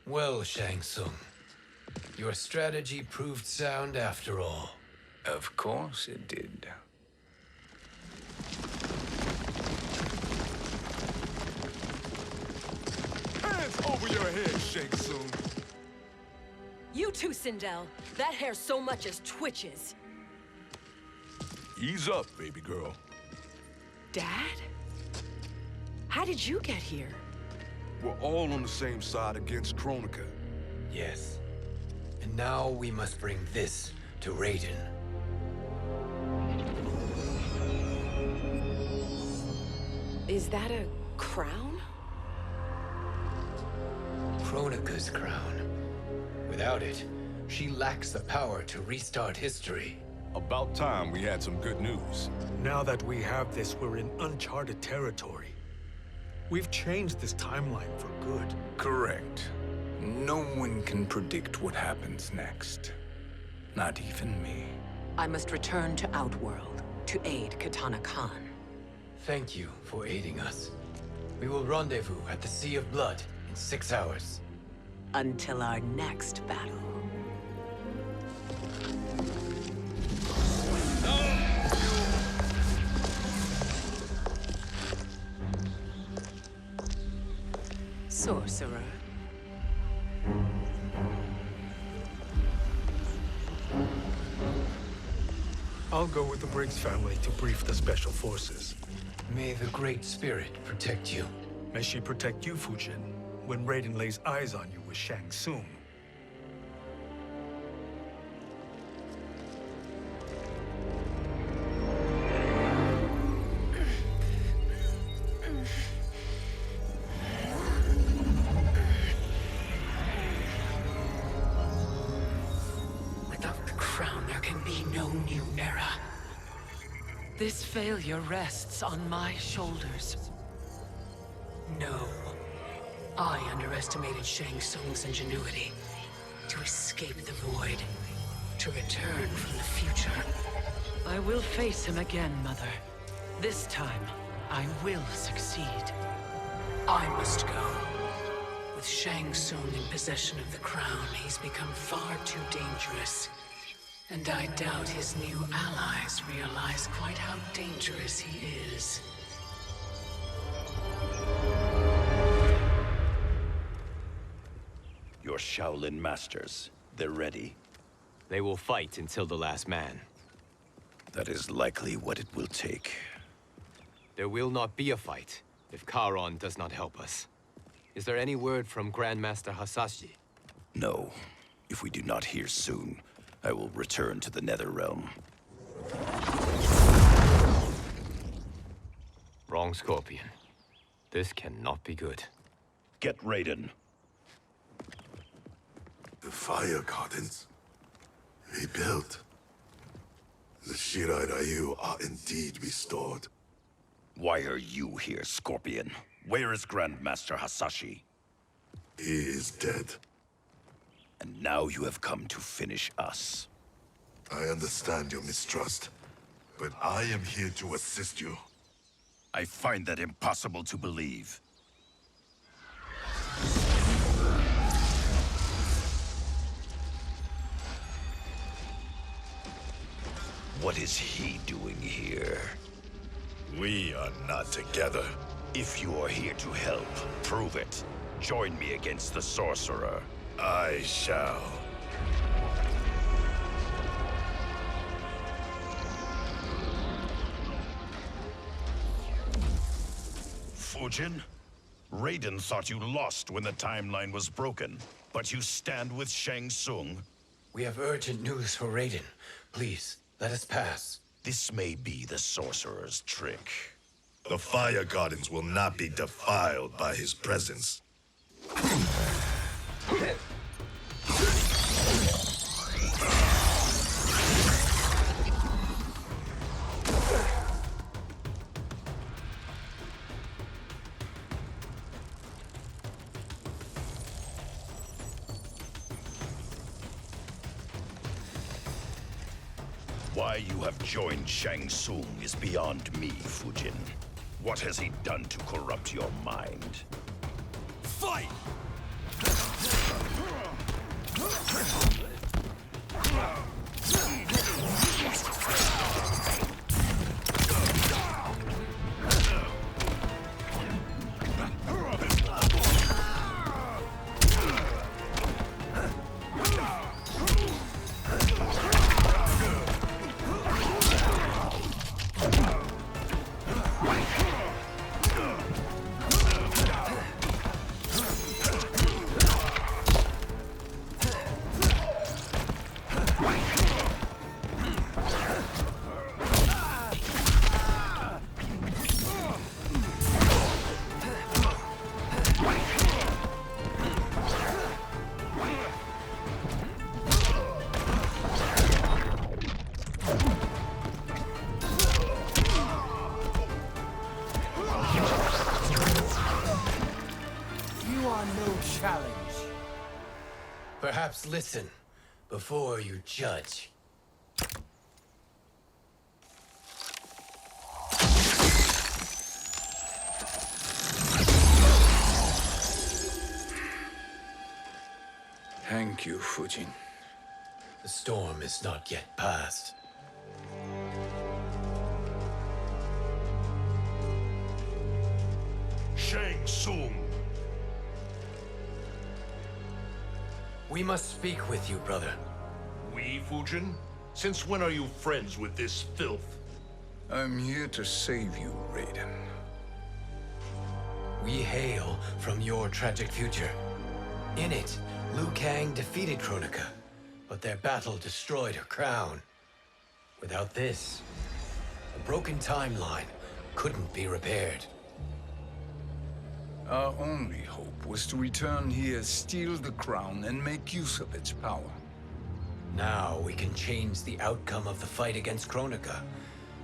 S16: Well, Shang Tsung, your strategy proved sound after all.
S3: Of course it did.
S5: Hands over your head, Shang Tsung.
S13: You too, Sindel. That hair so much as twitches.
S4: Ease up, baby girl.
S13: Dad? How did you get here?
S6: We're all on the same side against Kronika.
S16: Yes. And now we must bring this to Raiden.
S13: Is that a crown?
S16: Kronika's crown. Without it, she lacks the power to restart history.
S4: About time we had some good news.
S12: Now that we have this, we're in uncharted territory. We've changed this timeline for good.
S3: Correct. No one can predict what happens next. Not even me.
S9: I must return to Outworld to aid Katana Khan.
S16: Thank you for aiding us. We will rendezvous at the Sea of Blood in 6 hours.
S9: Until our next battle. Sorcerer.
S12: I'll go with the Briggs family to brief the Special Forces.
S16: May the Great Spirit protect you.
S12: May she protect you, Fujin, when Raiden lays eyes on you with Shang Tsung.
S9: Without the crown, there can be no new era.
S15: This failure rests on my shoulders.
S14: No. I underestimated Shang Tsung's ingenuity. To escape the void. To return from the future.
S15: I will face him again, Mother. This time, I will succeed.
S14: I must go. With Shang Tsung in possession of the crown, he's become far too dangerous. And I doubt his new allies realize quite how dangerous he is.
S18: Your Shaolin masters, they're ready.
S2: They will fight until the last man.
S18: That is likely what it will take.
S2: There will not be a fight if Charon does not help us. Is there any word from Grandmaster Hasashi?
S18: No. If we do not hear soon, I will return to the Netherrealm.
S2: Wrong, Scorpion. This cannot be good.
S18: Get Raiden.
S6: The Fire Gardens. Rebuilt. The Shirai Ryu are indeed restored.
S18: Why are you here, Scorpion? Where is Grandmaster Hasashi?
S6: He is dead.
S18: And now you have come to finish us.
S6: I understand your mistrust, but I am here to assist you.
S18: I find that impossible to believe. What is he doing here?
S6: We are not together.
S18: If you are here to help, prove it. Join me against the sorcerer.
S6: I shall.
S18: Fujin? Raiden thought you lost when the timeline was broken, but you stand with Shang Tsung?
S16: We have urgent news for Raiden. Please, let us pass.
S18: This may be the sorcerer's trick.
S6: The Fire Gardens will not be defiled by his presence.
S18: Why you have joined Shang Tsung is beyond me, Fujin. What has he done to corrupt your mind?
S8: Fight!
S16: Perhaps listen before you judge.
S3: Thank you, Fujin.
S16: The storm is not yet past.
S4: Shang Tsung.
S16: We must speak with you, brother.
S4: We, Fujin? Since when are you friends with this filth?
S3: I'm here to save you, Raiden.
S16: We hail from your tragic future. In it, Liu Kang defeated Kronika, but their battle destroyed her crown. Without this, a broken timeline couldn't be repaired.
S3: Our only hope was to return here, steal the crown, and make use of its power.
S16: Now we can change the outcome of the fight against Kronika.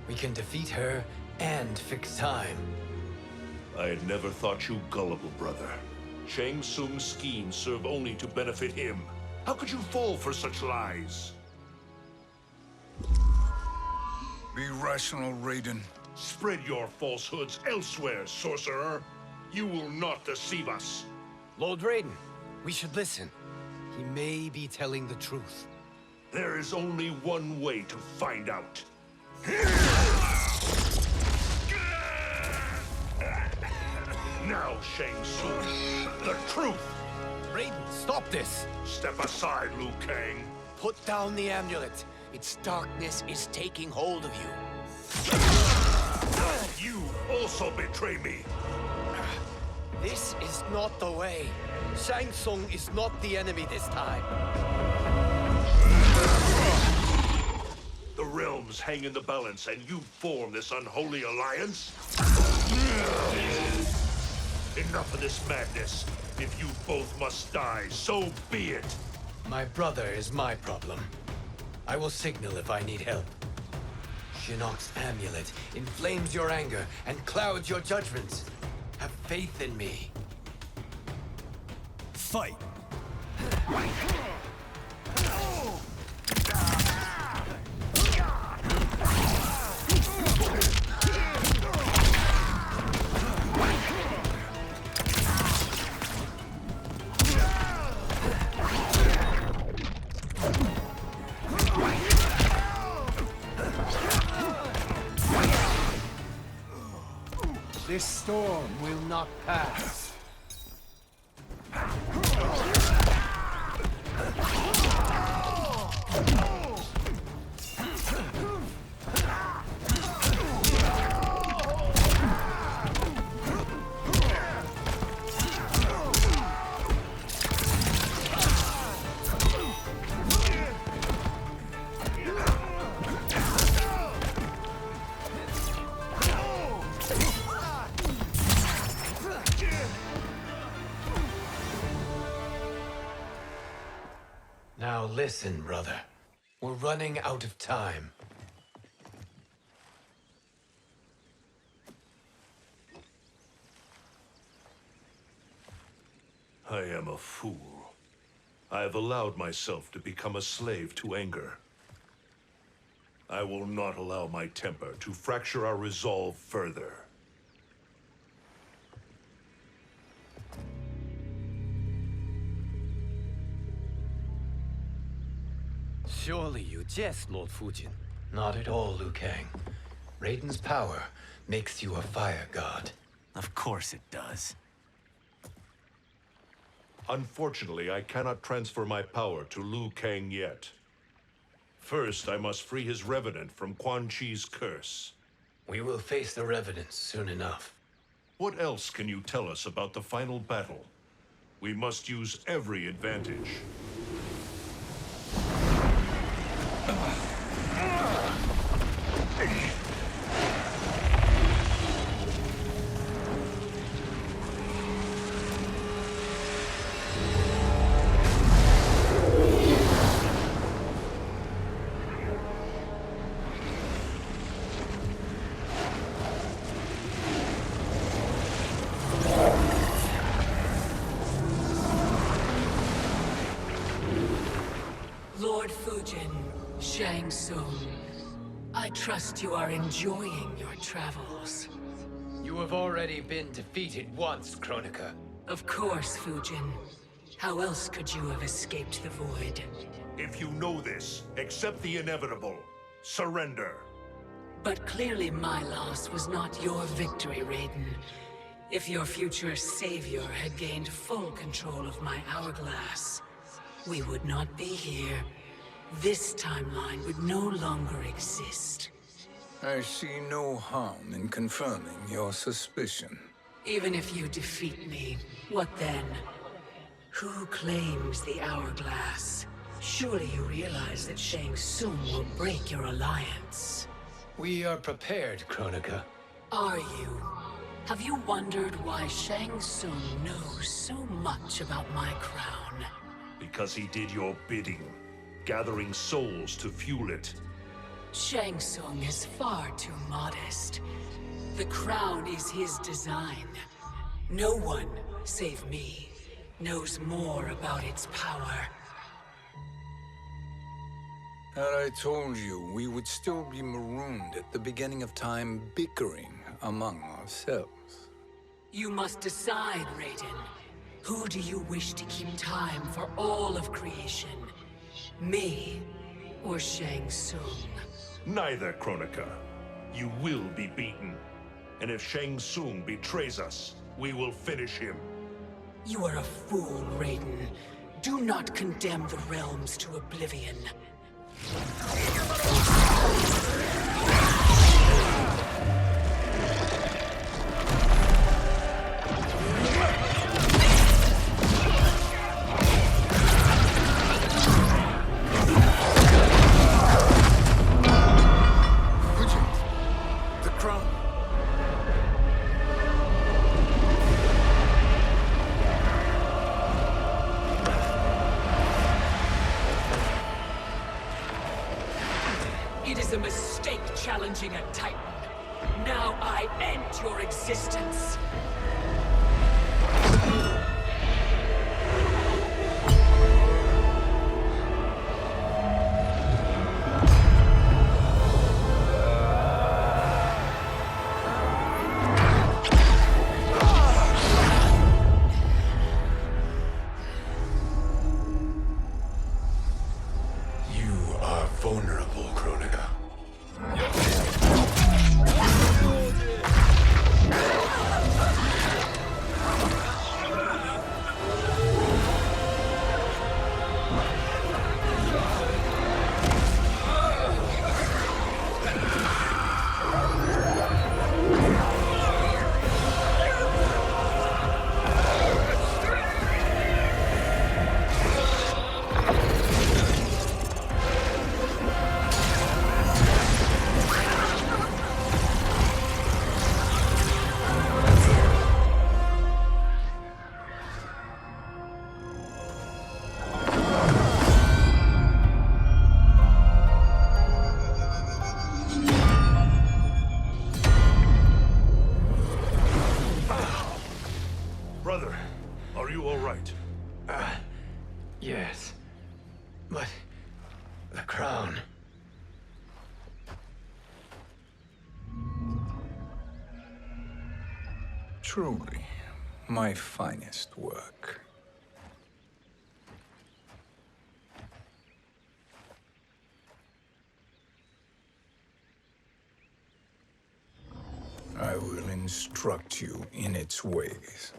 S16: We can defeat her and fix time.
S4: I had never thought you gullible, brother. Shang Tsung's schemes serve only to benefit him. How could you fall for such lies?
S3: Be rational, Raiden.
S4: Spread your falsehoods elsewhere, sorcerer. You will not deceive us.
S16: Lord Raiden, we should listen. He may be telling the truth.
S4: There is only one way to find out. Now, Shang Tsung, the truth!
S16: Raiden, stop this!
S4: Step aside, Liu Kang.
S16: Put down the amulet. Its darkness is taking hold of you.
S4: You also betray me.
S16: This is not the way. Shang Tsung is not the enemy this time.
S4: The realms hang in the balance, and you form this unholy alliance? Enough of this madness. If you both must die, so be it.
S16: My brother is my problem. I will signal if I need help. Shinnok's amulet inflames your anger and clouds your judgments. Have faith in me.
S12: Fight!
S16: This storm will not pass. Now listen, brother. We're running out of time.
S4: I am a fool. I have allowed myself to become a slave to anger. I will not allow my temper to fracture our resolve further.
S16: Surely you jest, Lord Fujin. Not at all, Liu Kang. Raiden's power makes you a fire god.
S19: Of course it does.
S4: Unfortunately, I cannot transfer my power to Liu Kang yet. First, I must free his Revenant from Quan Chi's curse.
S16: We will face the Revenants soon enough.
S4: What else can you tell us about the final battle? We must use every advantage.
S14: Lord Fujin, Shang Tsung, I trust you are enjoying your travels.
S16: You have already been defeated once, Kronika.
S14: Of course, Fujin. How else could you have escaped the void?
S4: If you know this, accept the inevitable. Surrender.
S14: But clearly my loss was not your victory, Raiden. If your future savior had gained full control of my hourglass, we would not be here. This timeline would no longer exist.
S3: I see no harm in confirming your suspicion.
S14: Even if you defeat me, what then? Who claims the hourglass? Surely you realize that Shang Tsung will break your alliance.
S16: We are prepared, Kronika.
S14: Are you? Have you wondered why Shang Tsung knows so much about my crown?
S4: Because he did your bidding, gathering souls to fuel it.
S14: Shang Tsung is far too modest. The crown is his design. No one, save me, knows more about its power.
S3: Had I told you, we would still be marooned at the beginning of time, bickering among ourselves.
S14: You must decide, Raiden. Who do you wish to keep time for all of creation? Me or Shang Tsung?
S4: Neither, Kronika. You will be beaten. And if Shang Tsung betrays us, we will finish him.
S14: You are a fool, Raiden. Do not condemn the realms to oblivion.
S3: The crown.
S14: It is a mistake challenging a Titan. Now I end your existence.
S17: You are vulnerable, Kronika.
S4: Brother, are you all right?
S16: Yes. But the crown.
S3: Truly, my finest work. I will instruct you in its ways.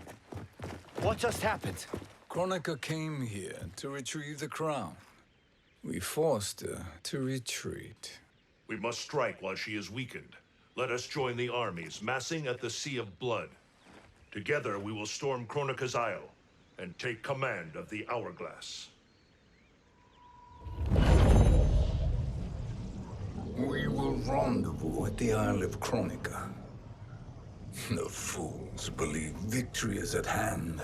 S19: What just happened?
S3: Kronika came here to retrieve the crown. We forced her to retreat.
S4: We must strike while she is weakened. Let us join the armies, massing at the Sea of Blood. Together we will storm Kronika's Isle and take command of the Hourglass.
S3: We will rendezvous at the Isle of Kronika. The fools believe victory is at hand.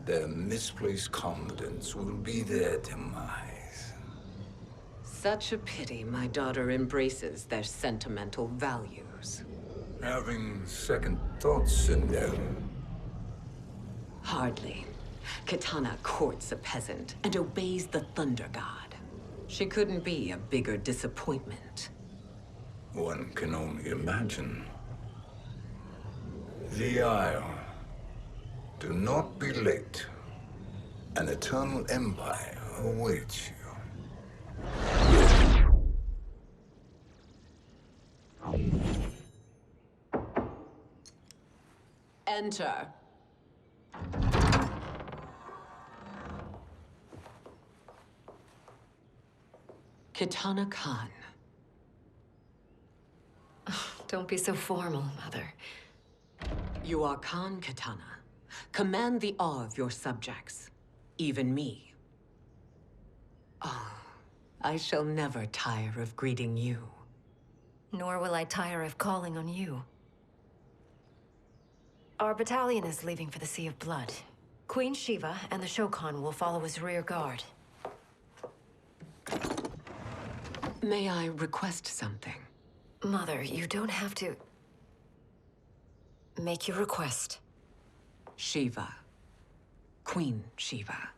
S3: Their misplaced confidence will be their demise.
S9: Such a pity my daughter embraces their sentimental values.
S3: Having second thoughts in them.
S9: Hardly. Kitana courts a peasant and obeys the Thunder God. She couldn't be a bigger disappointment.
S3: One can only imagine. The Isle. Do not be late. An eternal empire awaits you.
S9: Enter. Kitana Khan.
S13: Don't be so formal, Mother.
S9: You are Khan Kitana. Command the awe of your subjects, even me. Oh, I shall never tire of greeting you.
S13: Nor will I tire of calling on you. Our battalion is leaving for the Sea of Blood. Queen Shiva and the Shokan will follow as rear guard.
S9: May I request something?
S13: Mother, you don't have to... Make your request.
S14: Shiva, Queen Shiva,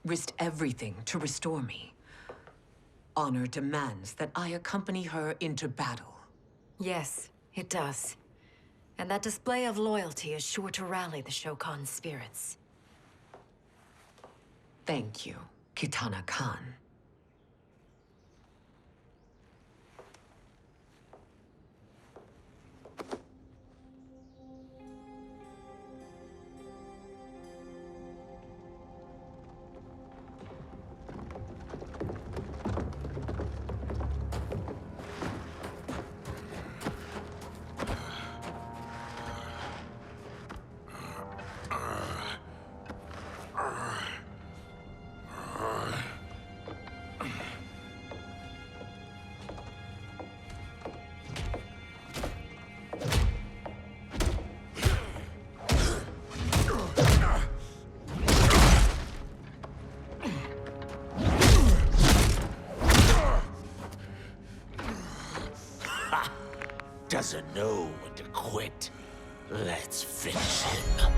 S14: risked everything to restore me. Honor demands that I accompany her into battle.
S13: Yes, it does. And that display of loyalty is sure to rally the Shokan's spirits.
S14: Thank you, Kitana Khan.
S8: Doesn't know when to quit. Let's finish him.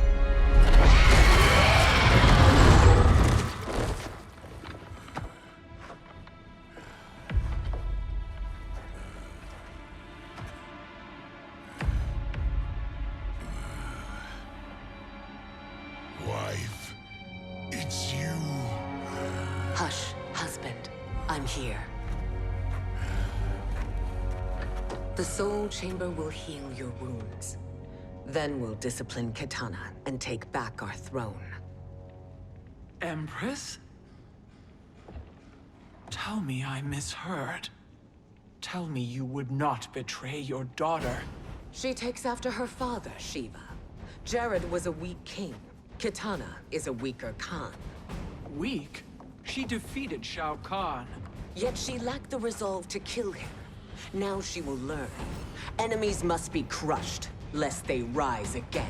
S6: Wife, it's you.
S14: Hush, husband. I'm here. The Soul Chamber will heal your wounds. Then we'll discipline Kitana and take back our throne.
S10: Empress? Tell me I misheard. Tell me you would not betray your daughter.
S14: She takes after her father, Shiva. Jared was a weak king. Kitana is a weaker Khan.
S10: Weak? She defeated Shao Kahn.
S14: Yet she lacked the resolve to kill him. Now she will learn. Enemies must be crushed, lest they rise again.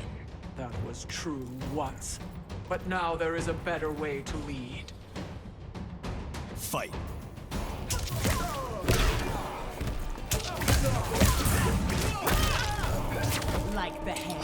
S10: That was true once. But now there is a better way to lead.
S8: Fight.
S15: Like the hand.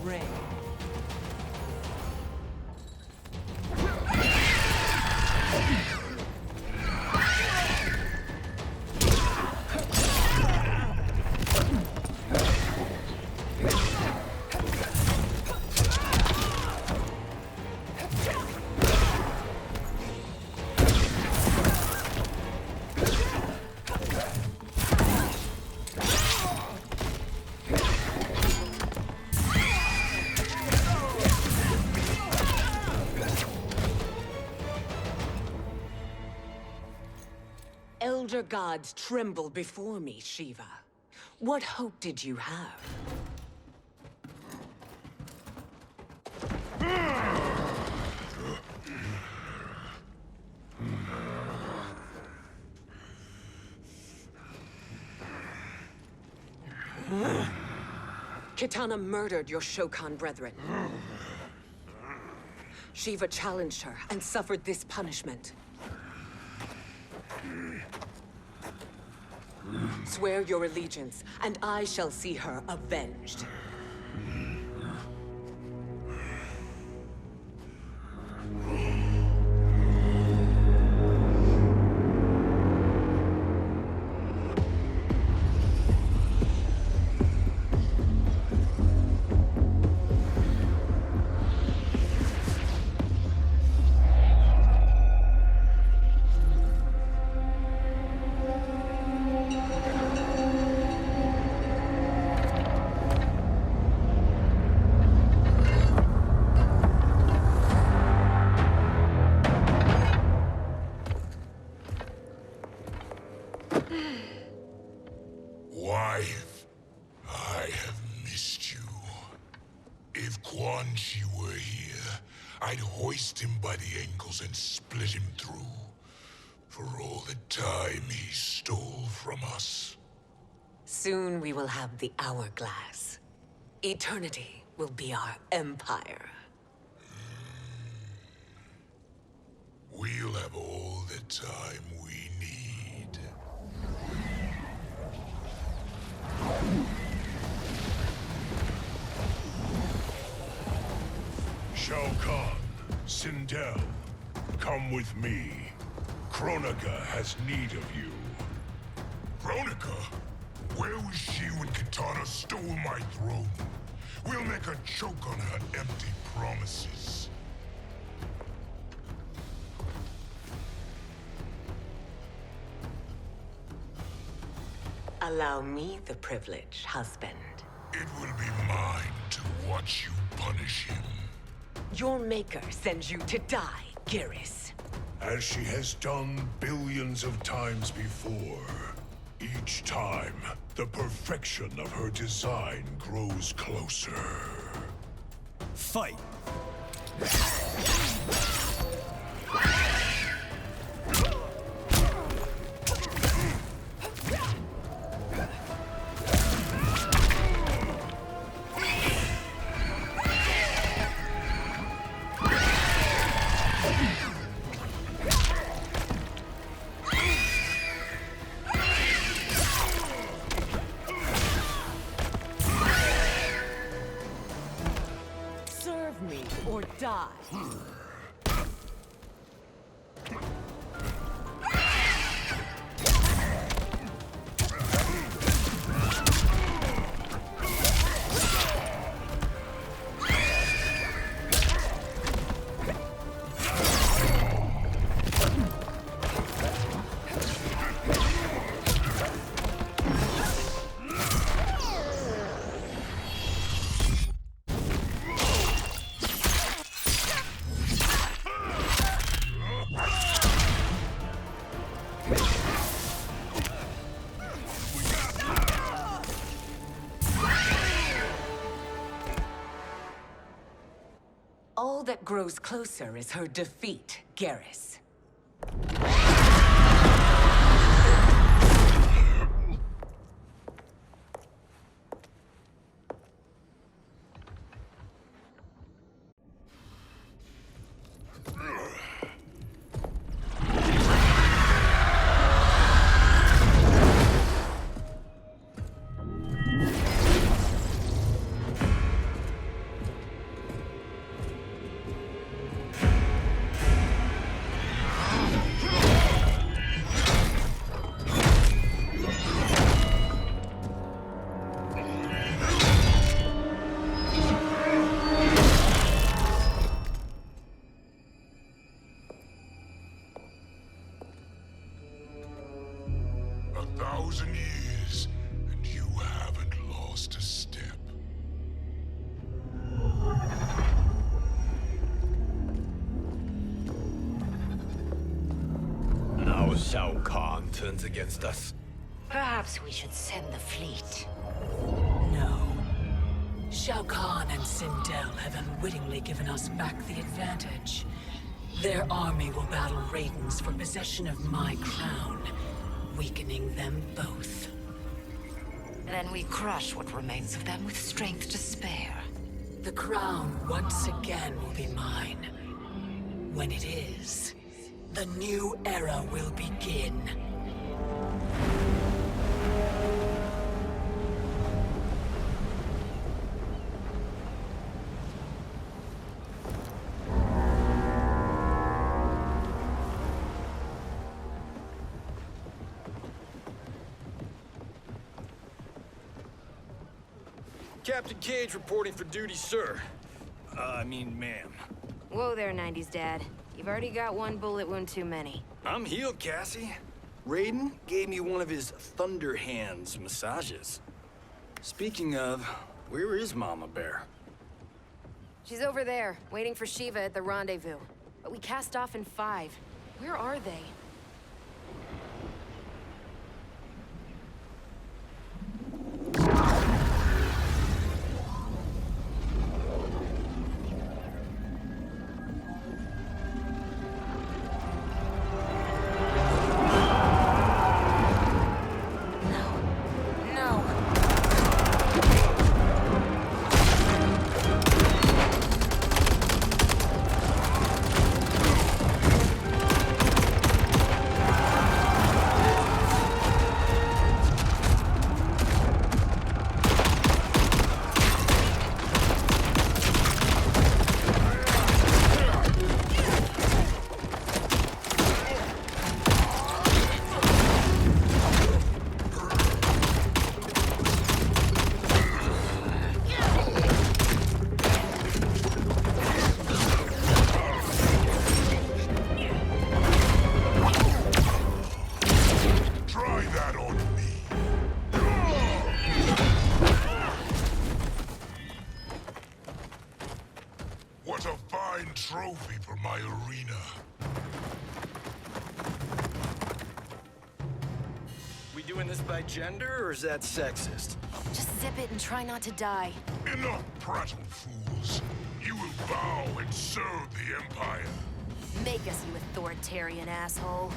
S14: Ring. Elder gods tremble before me, Shiva. What hope did you have? Kitana murdered your Shokan brethren. Shiva challenged her and suffered this punishment. Swear your allegiance, and I shall see her avenged.
S6: Wife, I have missed you. If Quan Chi were here, I'd hoist him by the ankles and split him through. For all the time he stole from us.
S9: Soon we will have the hourglass. Eternity will be our empire.
S6: We'll have all the time we need.
S4: Shao Kahn, Sindel, come with me. Kronika has need of you.
S6: Kronika? Where was she when Katana stole my throne? We'll make her choke on her empty promises.
S9: Allow me the privilege, husband.
S6: It will be mine to watch you punish him.
S9: Your maker sends you to die, Garrus.
S4: As she has done billions of times before. Each time, the perfection of her design grows closer.
S19: Fight!
S9: Serve me or die. All that grows closer is her defeat, Garrus.
S6: Years, and you haven't lost a step.
S16: Now Shao Kahn turns against us.
S13: Perhaps we should send the fleet.
S14: No. Shao Kahn and Sindel have unwittingly given us back the advantage. Their army will battle Raidens for possession of my crown, weakening them both.
S13: Then we crush what remains of them with strength to spare.
S14: The crown once again will be mine. When it is, the new era will begin.
S19: Captain Cage reporting for duty, sir. I mean, ma'am.
S20: Whoa there, 90s dad. You've already got one bullet wound too many.
S19: I'm healed, Cassie. Raiden gave me one of his Thunder Hands massages. Speaking of, where is Mama Bear?
S20: She's over there, waiting for Shiva at the rendezvous. But we cast off in 5. Where are they?
S6: arena.
S19: We doing this by gender, or is that sexist?
S20: Just zip it and try not to die.
S6: Enough prattle, fools. You will bow and serve the Empire.
S20: Make us, you authoritarian asshole.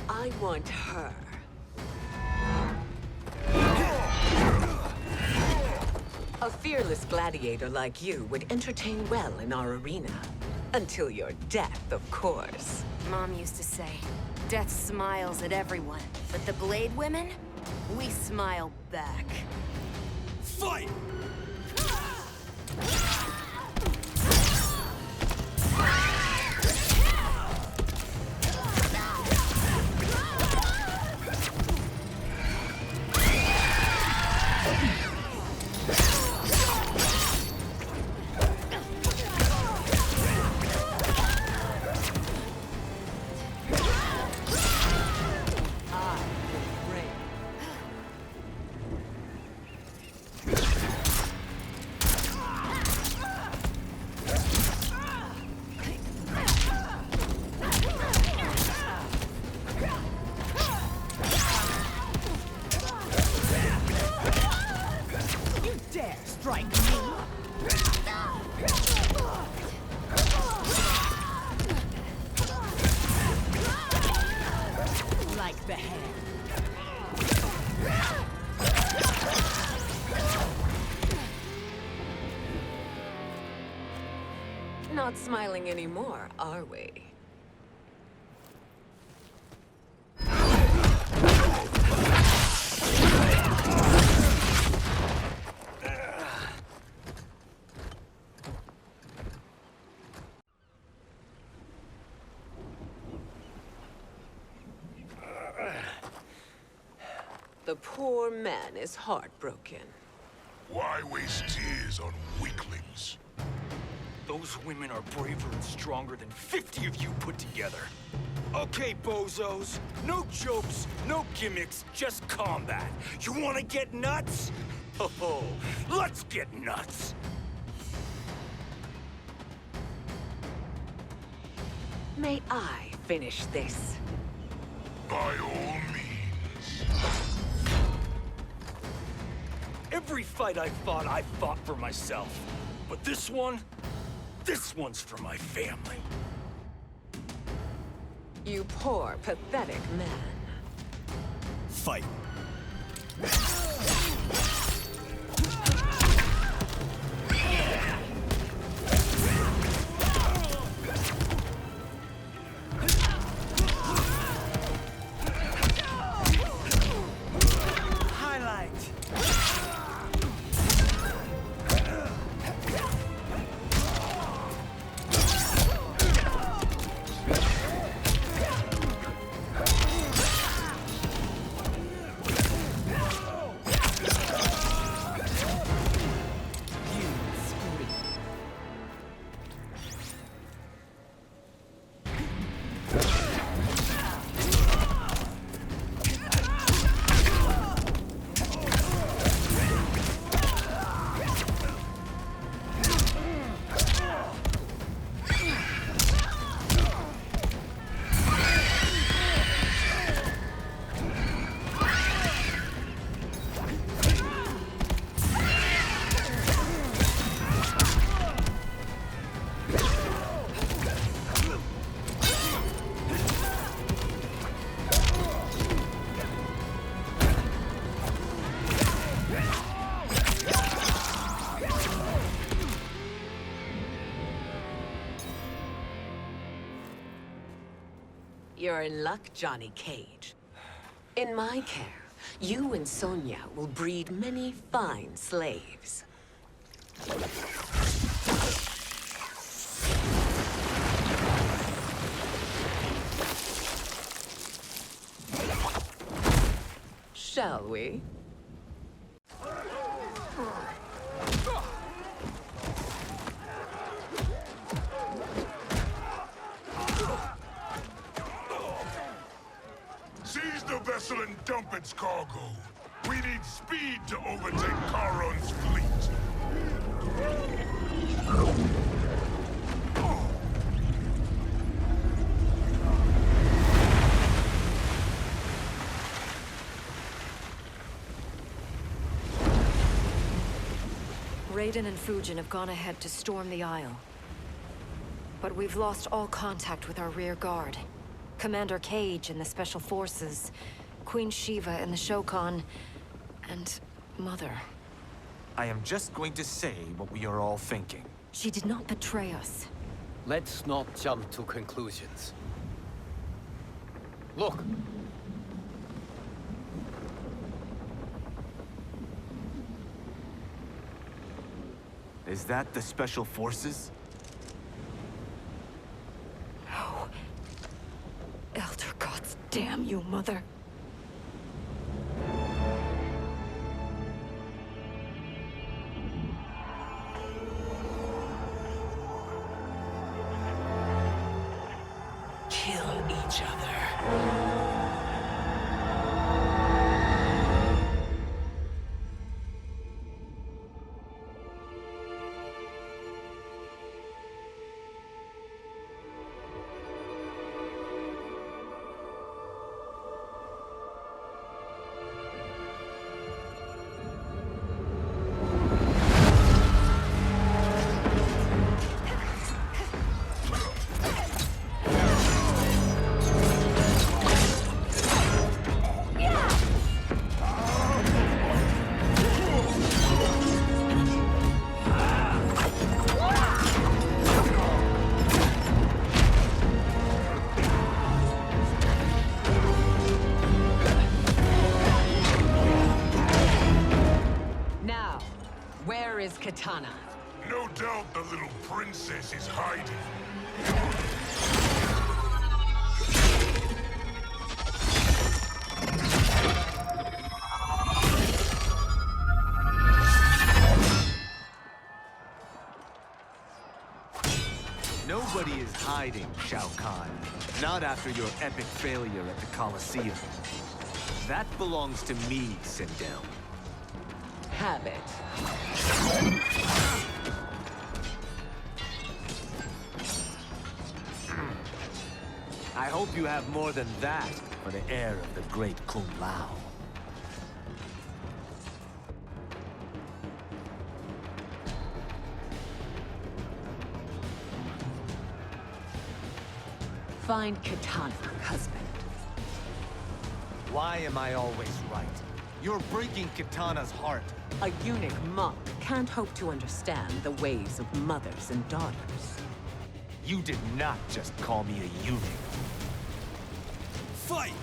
S9: I want her. A fearless gladiator like you would entertain well in our arena. Until your death, of course.
S20: Mom used to say, death smiles at everyone, but the Blade women, we smile back.
S19: Fight!
S9: Not smiling anymore, are we? The poor man is heartbroken.
S6: Why waste tears on weaklings?
S19: Those women are braver and stronger than 50 of you put together. Okay, bozos. No jokes, no gimmicks, just combat. You wanna get nuts? Oh, let's get nuts!
S9: May I finish this?
S6: By all means.
S19: Every fight I fought for myself. But this one's for my family.
S9: You poor, pathetic man.
S19: Fight.
S9: You're in luck, Johnny Cage. In my care, you and Sonya will breed many fine slaves. Shall we?
S6: Seize the vessel and dump its cargo. We need speed to overtake Karo's
S13: Raiden and Fujin have gone ahead to storm the Isle. But we've lost all contact with our rear guard. Commander Cage and the Special Forces, Queen Shiva and the Shokan, and Mother.
S21: I am just going to say what we are all thinking.
S13: She did not betray us.
S2: Let's not jump to conclusions. Look!
S21: Is that the Special Forces?
S13: No. Elder gods, damn you, Mother.
S15: Kill each other. Where is Kitana?
S6: No doubt the little princess is hiding.
S21: Nobody is hiding, Shao Kahn. Not after your epic failure at the Colosseum. That belongs to me, Sindel.
S15: Have it.
S21: I hope you have more than that for the heir of the great Kung Lao.
S15: Find Kitana, husband.
S21: Why am I always right? You're breaking Kitana's heart.
S15: A eunuch monk can't hope to understand the ways of mothers and daughters.
S21: You did not just call me a eunuch. Fight!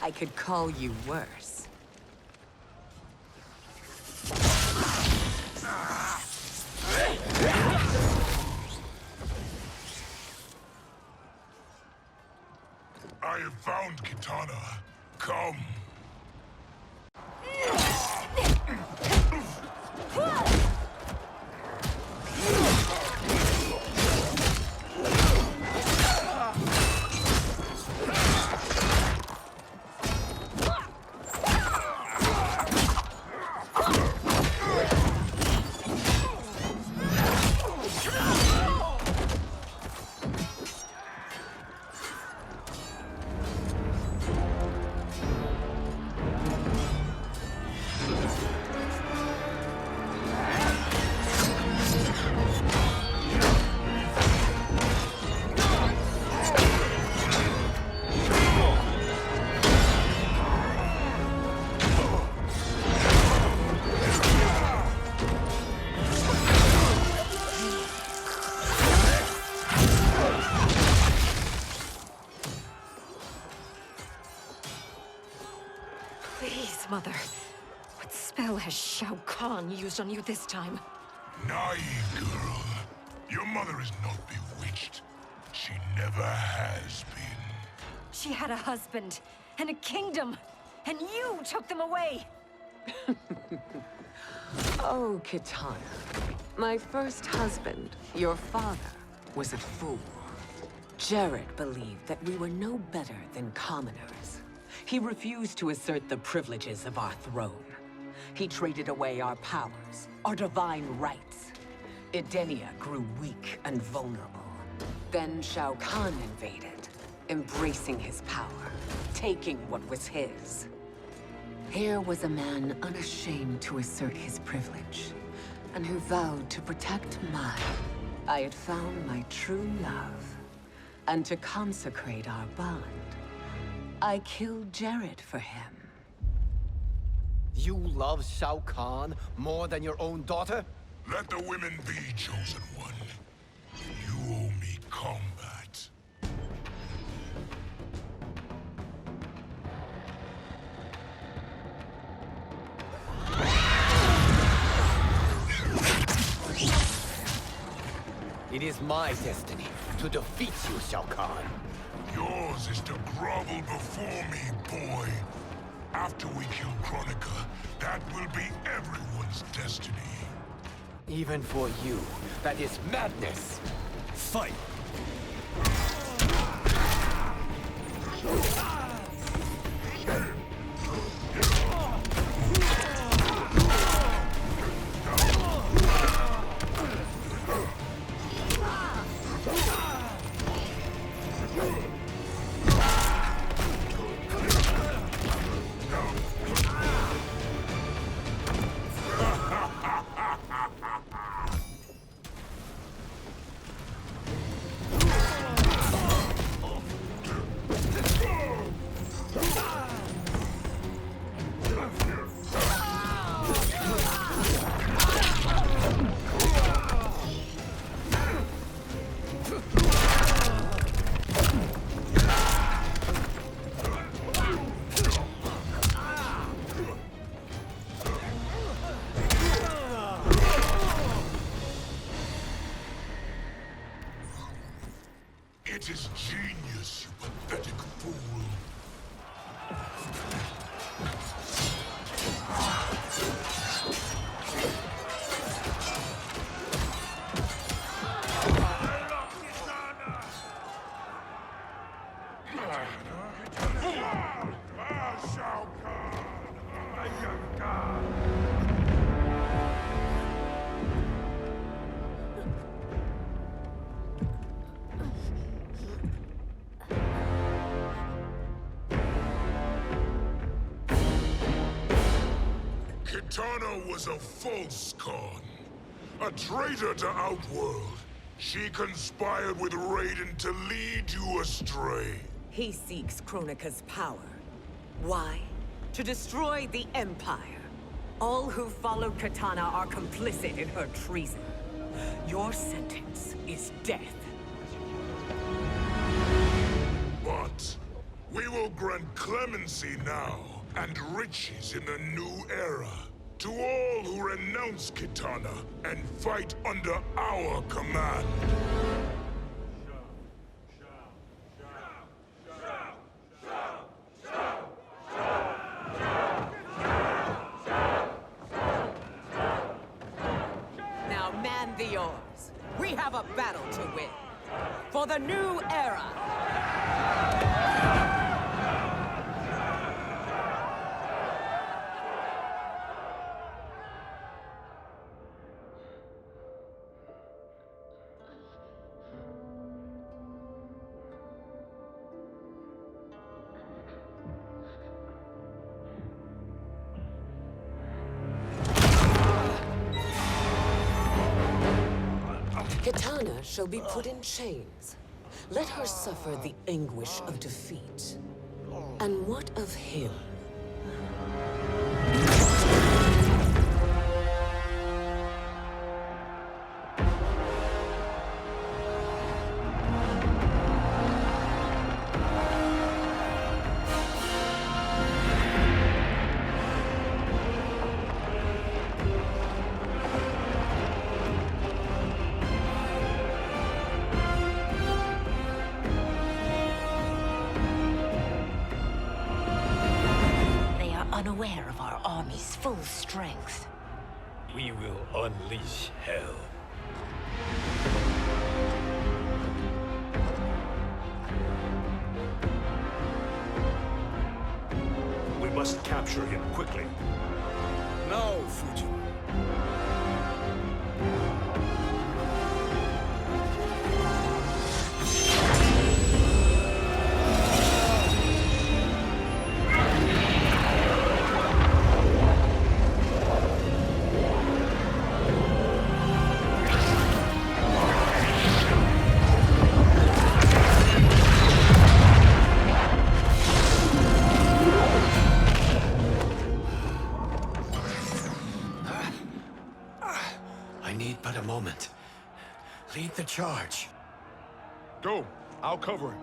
S15: I could call you worse.
S6: I have found Kitana. Come.
S13: has Shao Kahn used on you this time?
S6: Naive girl. Your mother is not bewitched. She never has been.
S13: She had a husband and a kingdom, and you took them away!
S14: Oh, Kitana. My first husband, your father, was a fool. Jared believed that we were no better than commoners. He refused to assert the privileges of our throne. He traded away our powers, our divine rights. Edenia grew weak and vulnerable. Then Shao Kahn invaded, embracing his power, taking what was his. Here was a man unashamed to assert his privilege, and who vowed to protect mine. I had found my true love, and to consecrate our bond, I killed Jared for him.
S2: You love Shao Kahn more than your own daughter?
S6: Let the women be, chosen one. You owe me combat.
S2: It is my destiny to defeat you, Shao Kahn.
S6: Yours is to grovel before me, boy. After we kill Kronika, that will be everyone's destiny.
S2: Even for you, that is madness.
S18: Fight!
S6: It is genius, you pathetic fool. Shao Kahn! Kitana was a false Khan, a traitor to Outworld. She conspired with Raiden to lead you astray.
S9: He seeks Kronika's power. Why? To destroy the Empire. All who followed Kitana are complicit in her treason. Your sentence is death.
S6: But we will grant clemency now and riches in the new era to all who renounce Kitana and fight under our command.
S9: Now man the oars. We have a battle to win. For the new era. Kitana shall be put in chains. Let her suffer the anguish of defeat. And what of him?
S13: enemy's full strength.
S5: We will unleash hell.
S4: We must capture him quickly.
S5: Now, Fujin.
S16: I need but a moment. Lead the charge.
S5: Go. I'll cover him.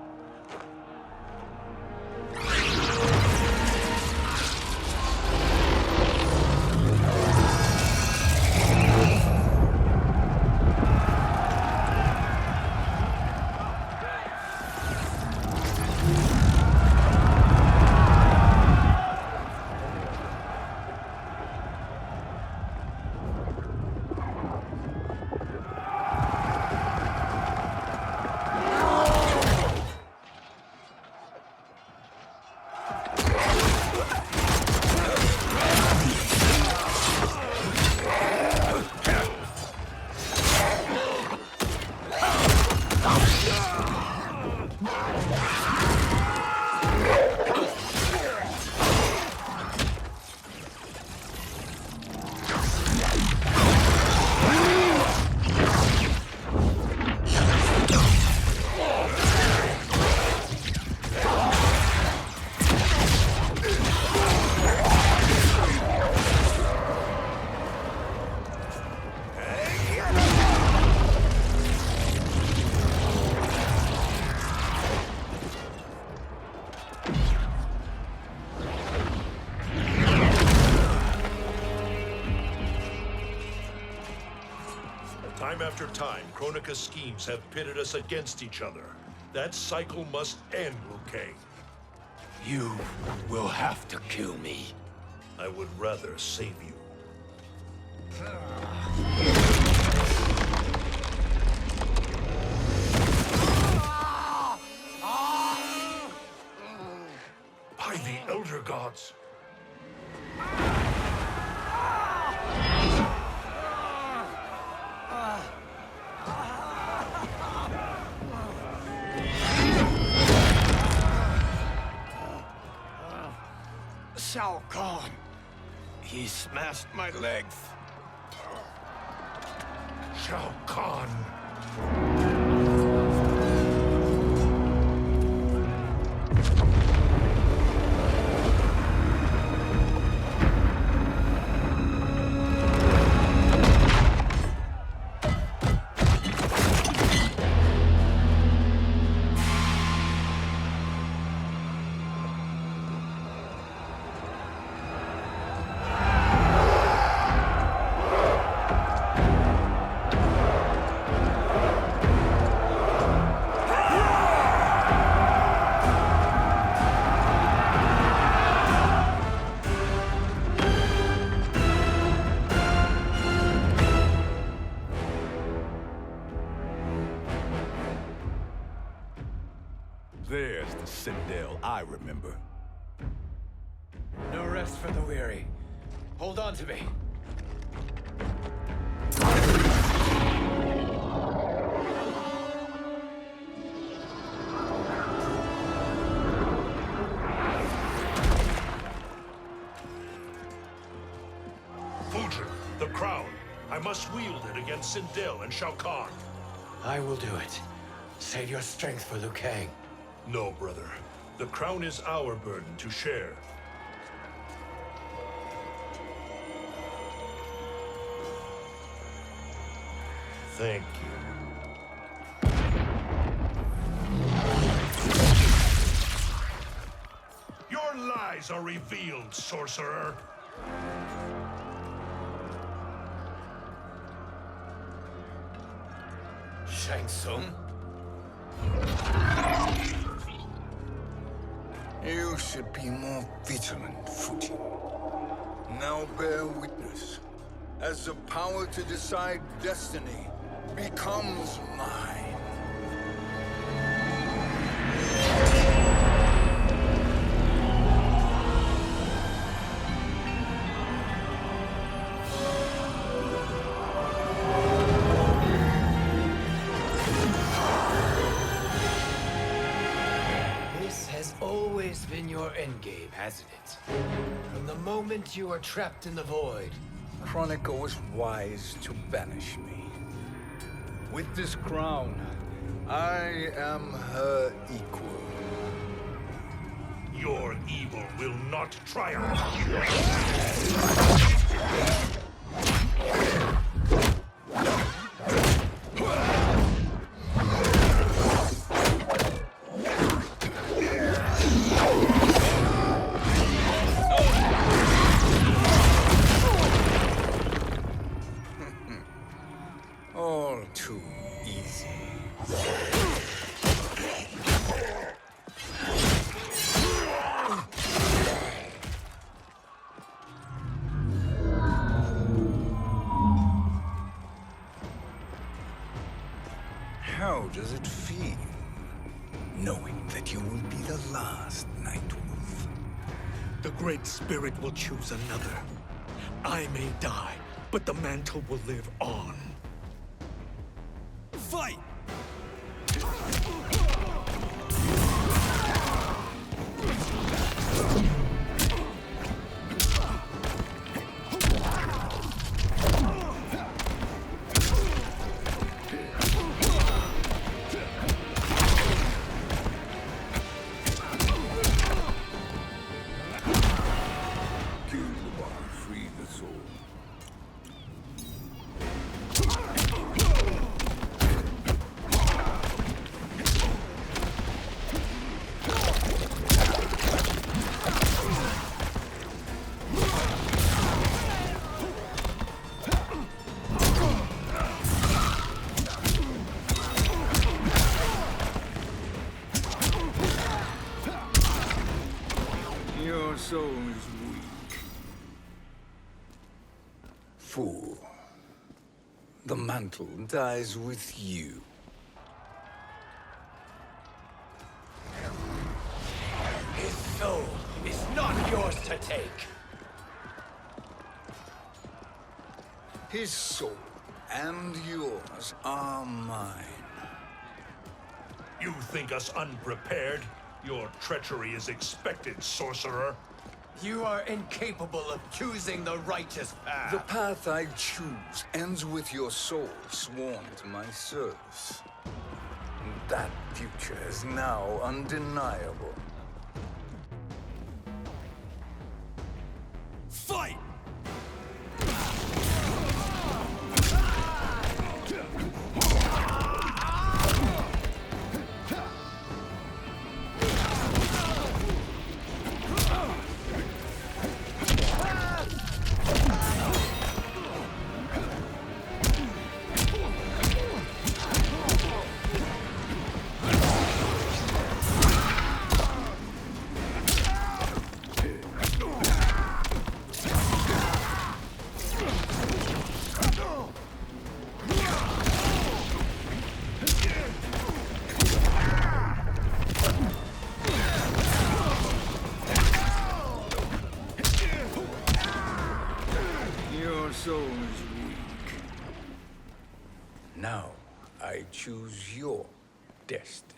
S4: Time after time, Kronika's schemes have pitted us against each other. That cycle must end, Liu Kang.
S16: You will have to kill me.
S4: I would rather save you. By the Elder Gods!
S5: Shao Kahn. He smashed my legs.
S4: Shao Kahn.
S5: There's the Citadel I remember.
S16: No rest for the weary. Hold on to me.
S4: Fujin, the crown. I must wield it against Sindel and Shao Kahn.
S16: I will do it. Save your strength for Liu Kang.
S4: No, brother. The crown is our burden to share. Thank you. Your lies are revealed, sorcerer.
S16: Shang Tsung?
S3: You should be more vigilant, Fujin. Now bear witness, as the power to decide destiny becomes mine.
S16: This has always been your endgame, hasn't it? From the moment you were trapped in the void.
S3: Kronika was wise to banish me. With this crown, I am her equal.
S4: Your evil will not triumph.
S3: All too easy. How does it feel, knowing that you will be the last Nightwolf?
S5: The Great Spirit will choose another. I may die, but the mantle will live on. Fight!
S3: Kill the bar, free the soul. Your soul is weak. Fool. The mantle dies with you.
S16: His soul is not yours to take.
S3: His soul and yours are mine.
S4: You think us unprepared? Your treachery is expected, sorcerer.
S16: You are incapable of choosing the righteous path.
S3: The path I choose ends with your soul sworn to my service. That future is now undeniable.
S5: Fight!
S3: Your soul is weak. Now I choose your destiny.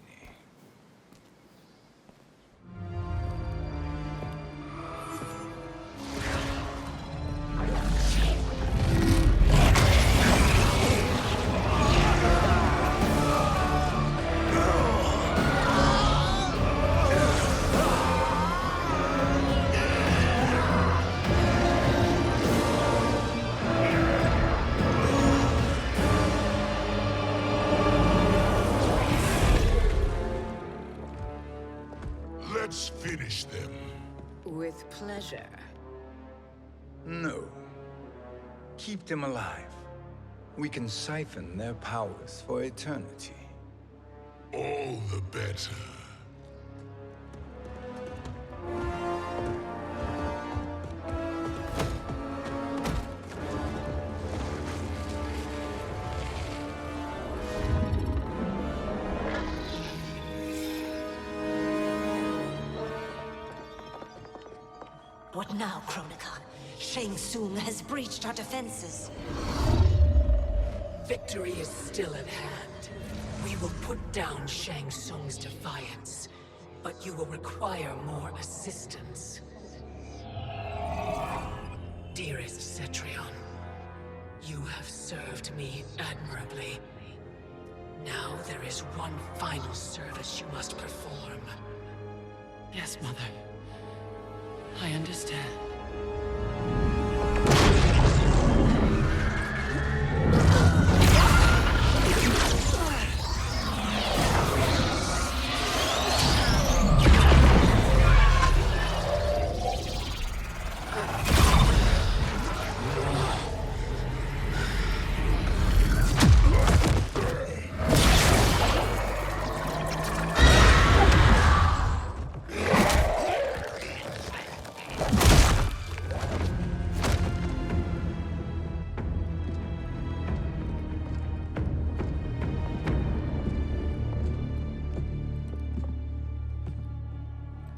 S6: Let's finish them.
S14: With pleasure.
S3: No. Keep them alive. We can siphon their powers for eternity.
S6: All the better.
S1: What now, Kronika? Shang Tsung has breached our defenses.
S14: Victory is still at hand. We will put down Shang Tsung's defiance, but you will require more assistance. Dearest Cetrion, you have served me admirably. Now there is one final service you must perform.
S15: Yes, Mother. I understand.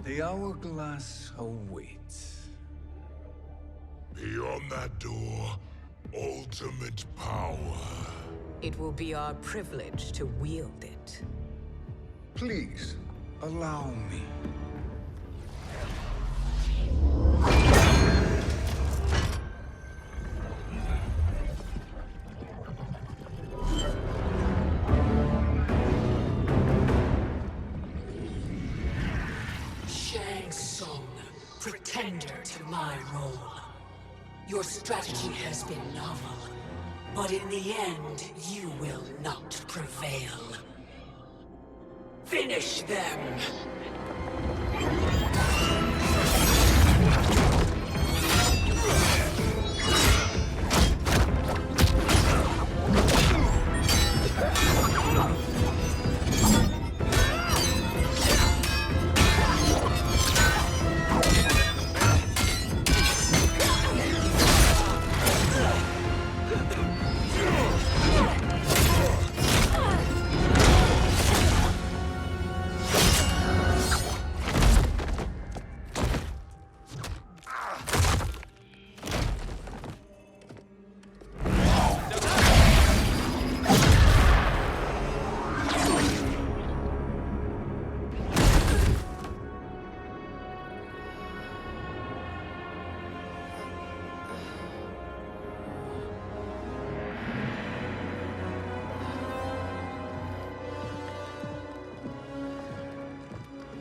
S3: The hourglass awaits.
S6: Beyond that door, ultimate power.
S9: It will be our privilege to wield it.
S3: Please, allow me.
S14: Shang Tsung, pretender to my role. Your strategy has been novel, but in the end, you will not prevail. Finish them!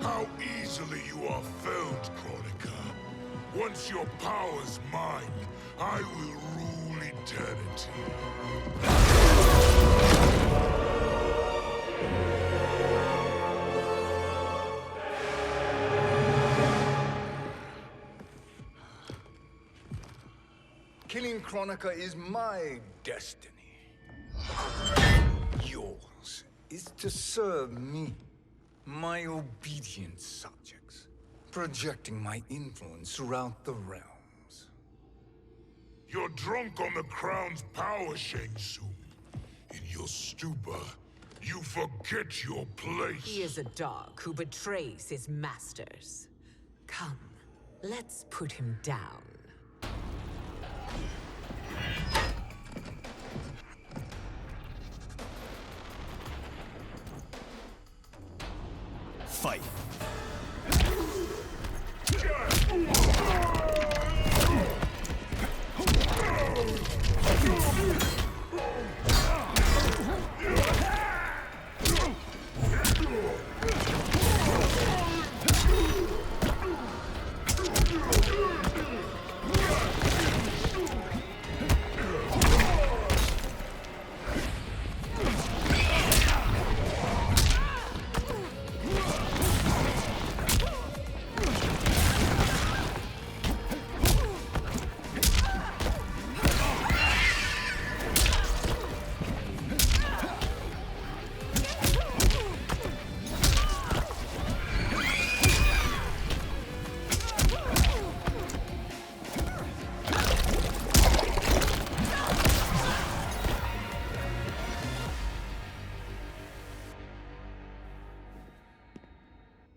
S6: How easily you are felled, Kronika. Once your power's mine, I will rule eternity.
S3: Killing Kronika is my destiny. Yours is to serve me, my obedient subjects, projecting my influence throughout the realms.
S6: You're drunk on the crown's power, Shang Tsung. In your stupor, you forget your place.
S9: He is a dog who betrays his masters. Come, let's put him down.
S8: Fight.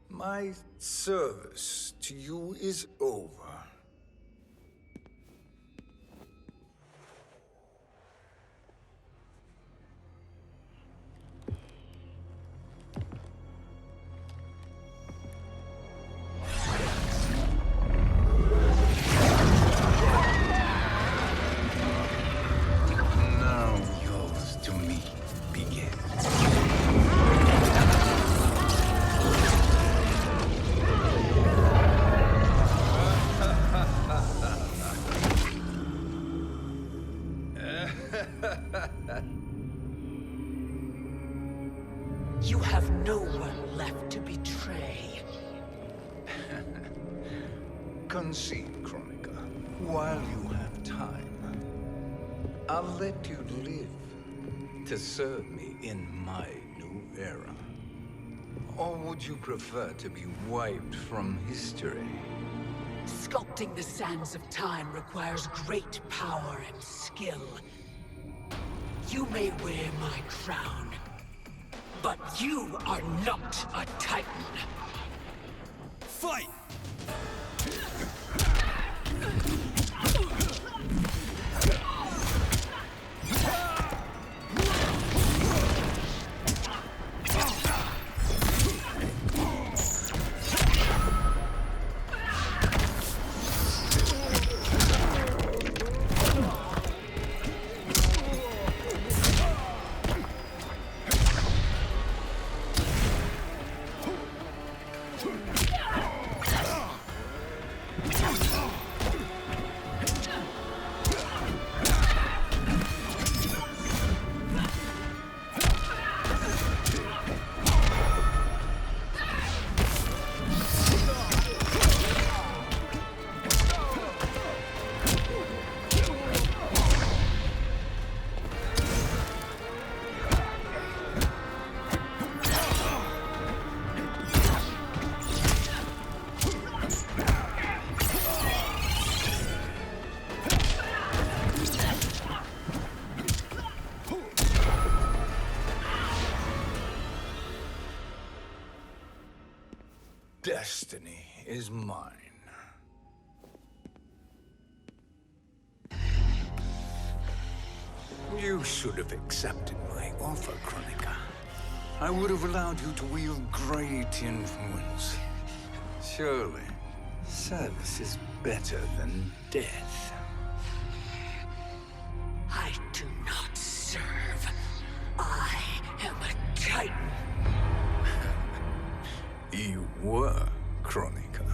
S3: My service to you is over.
S9: You have no one left to betray.
S3: Concede, Kronika, while you have time. I'll let you live to serve me in my new era. Or would you prefer to be wiped from history?
S14: Sculpting the sands of time requires great power and skill. You may wear my crown, but you are not a Titan.
S19: Fight!
S3: Destiny is mine. You should have accepted my offer, Kronika. I would have allowed you to wield great influence. Surely, service is better than death.
S14: I do not serve. I am a Titan.
S3: You were, Kronika.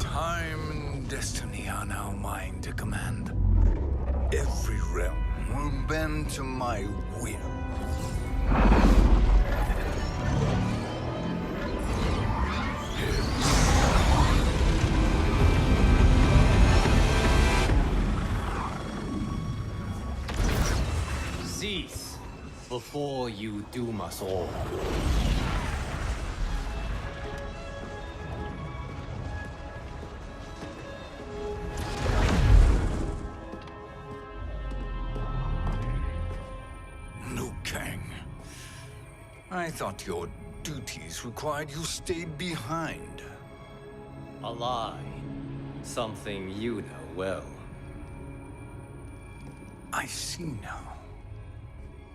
S3: Time and destiny are now mine to command. Every realm will bend to my will.
S2: Cease before you doom us all.
S3: Liu Kang. I thought your duties required you stayed behind.
S2: A lie. Something you know well.
S3: I see now.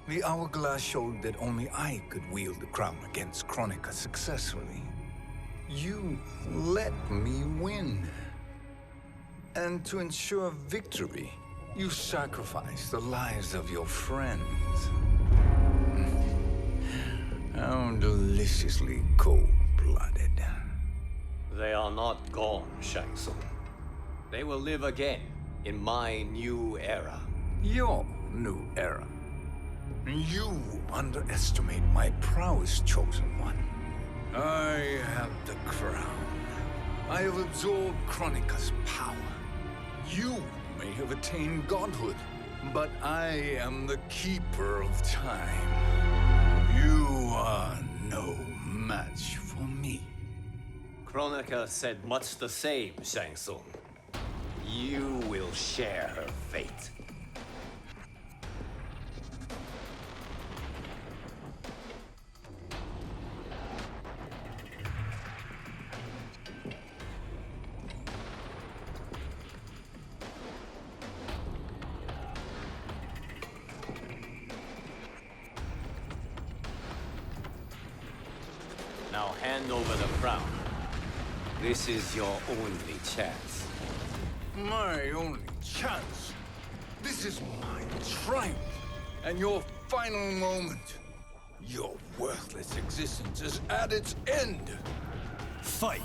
S3: The hourglass showed that only I could wield the crown against Kronika successfully. You let me win. And to ensure victory, you sacrificed the lives of your friends. How deliciously cold-blooded.
S2: They are not gone, Shang Tsung. They will live again in my new era.
S3: Your new era. You underestimate my prowess, Chosen One. I have the crown. I have absorbed Kronika's power. You may have attained godhood, but I am the keeper of time. You are no match for me.
S2: Kronika said much the same, Shang Tsung. You will share her fate. Now hand over the crown. This is your only chance.
S3: My only chance? This is my triumph, and your final moment. Your worthless existence is at its end.
S19: Fight!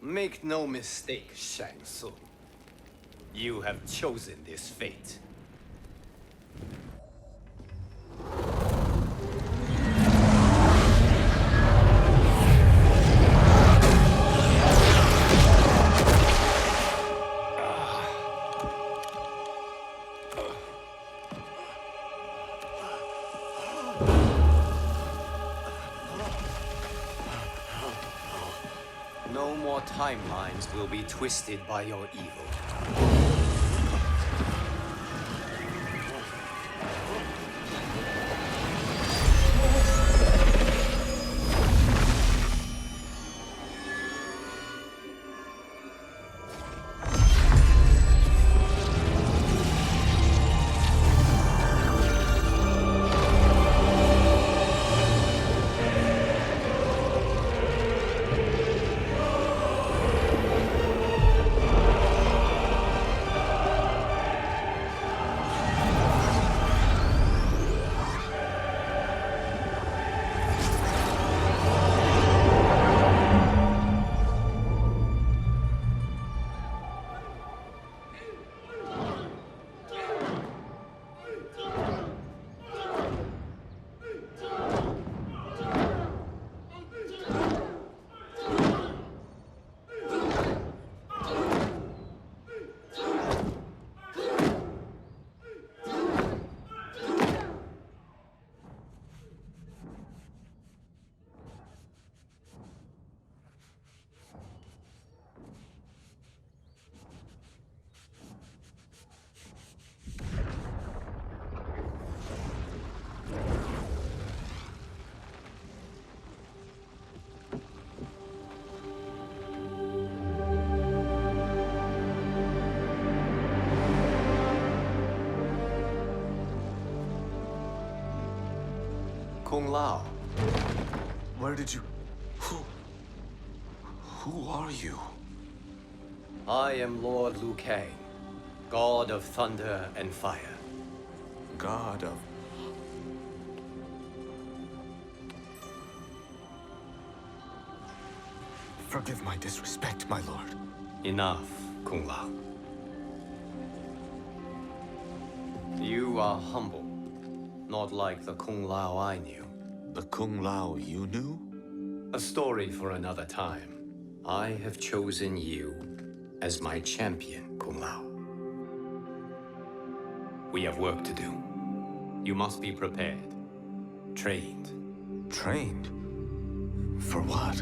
S2: Make no mistake, Shang Tsung. You have chosen this fate. No more timelines will be twisted by your evil. Kung Lao.
S21: Where did you... Who are you?
S2: I am Lord Liu Kang, God of Thunder and Fire.
S21: God of... Forgive my disrespect, my lord.
S2: Enough, Kung Lao. You are humble, not like the Kung Lao I knew.
S21: The Kung Lao you knew?
S2: A story for another time. I have chosen you as my champion, Kung Lao. We have work to do. You must be prepared, trained.
S21: Trained? For what?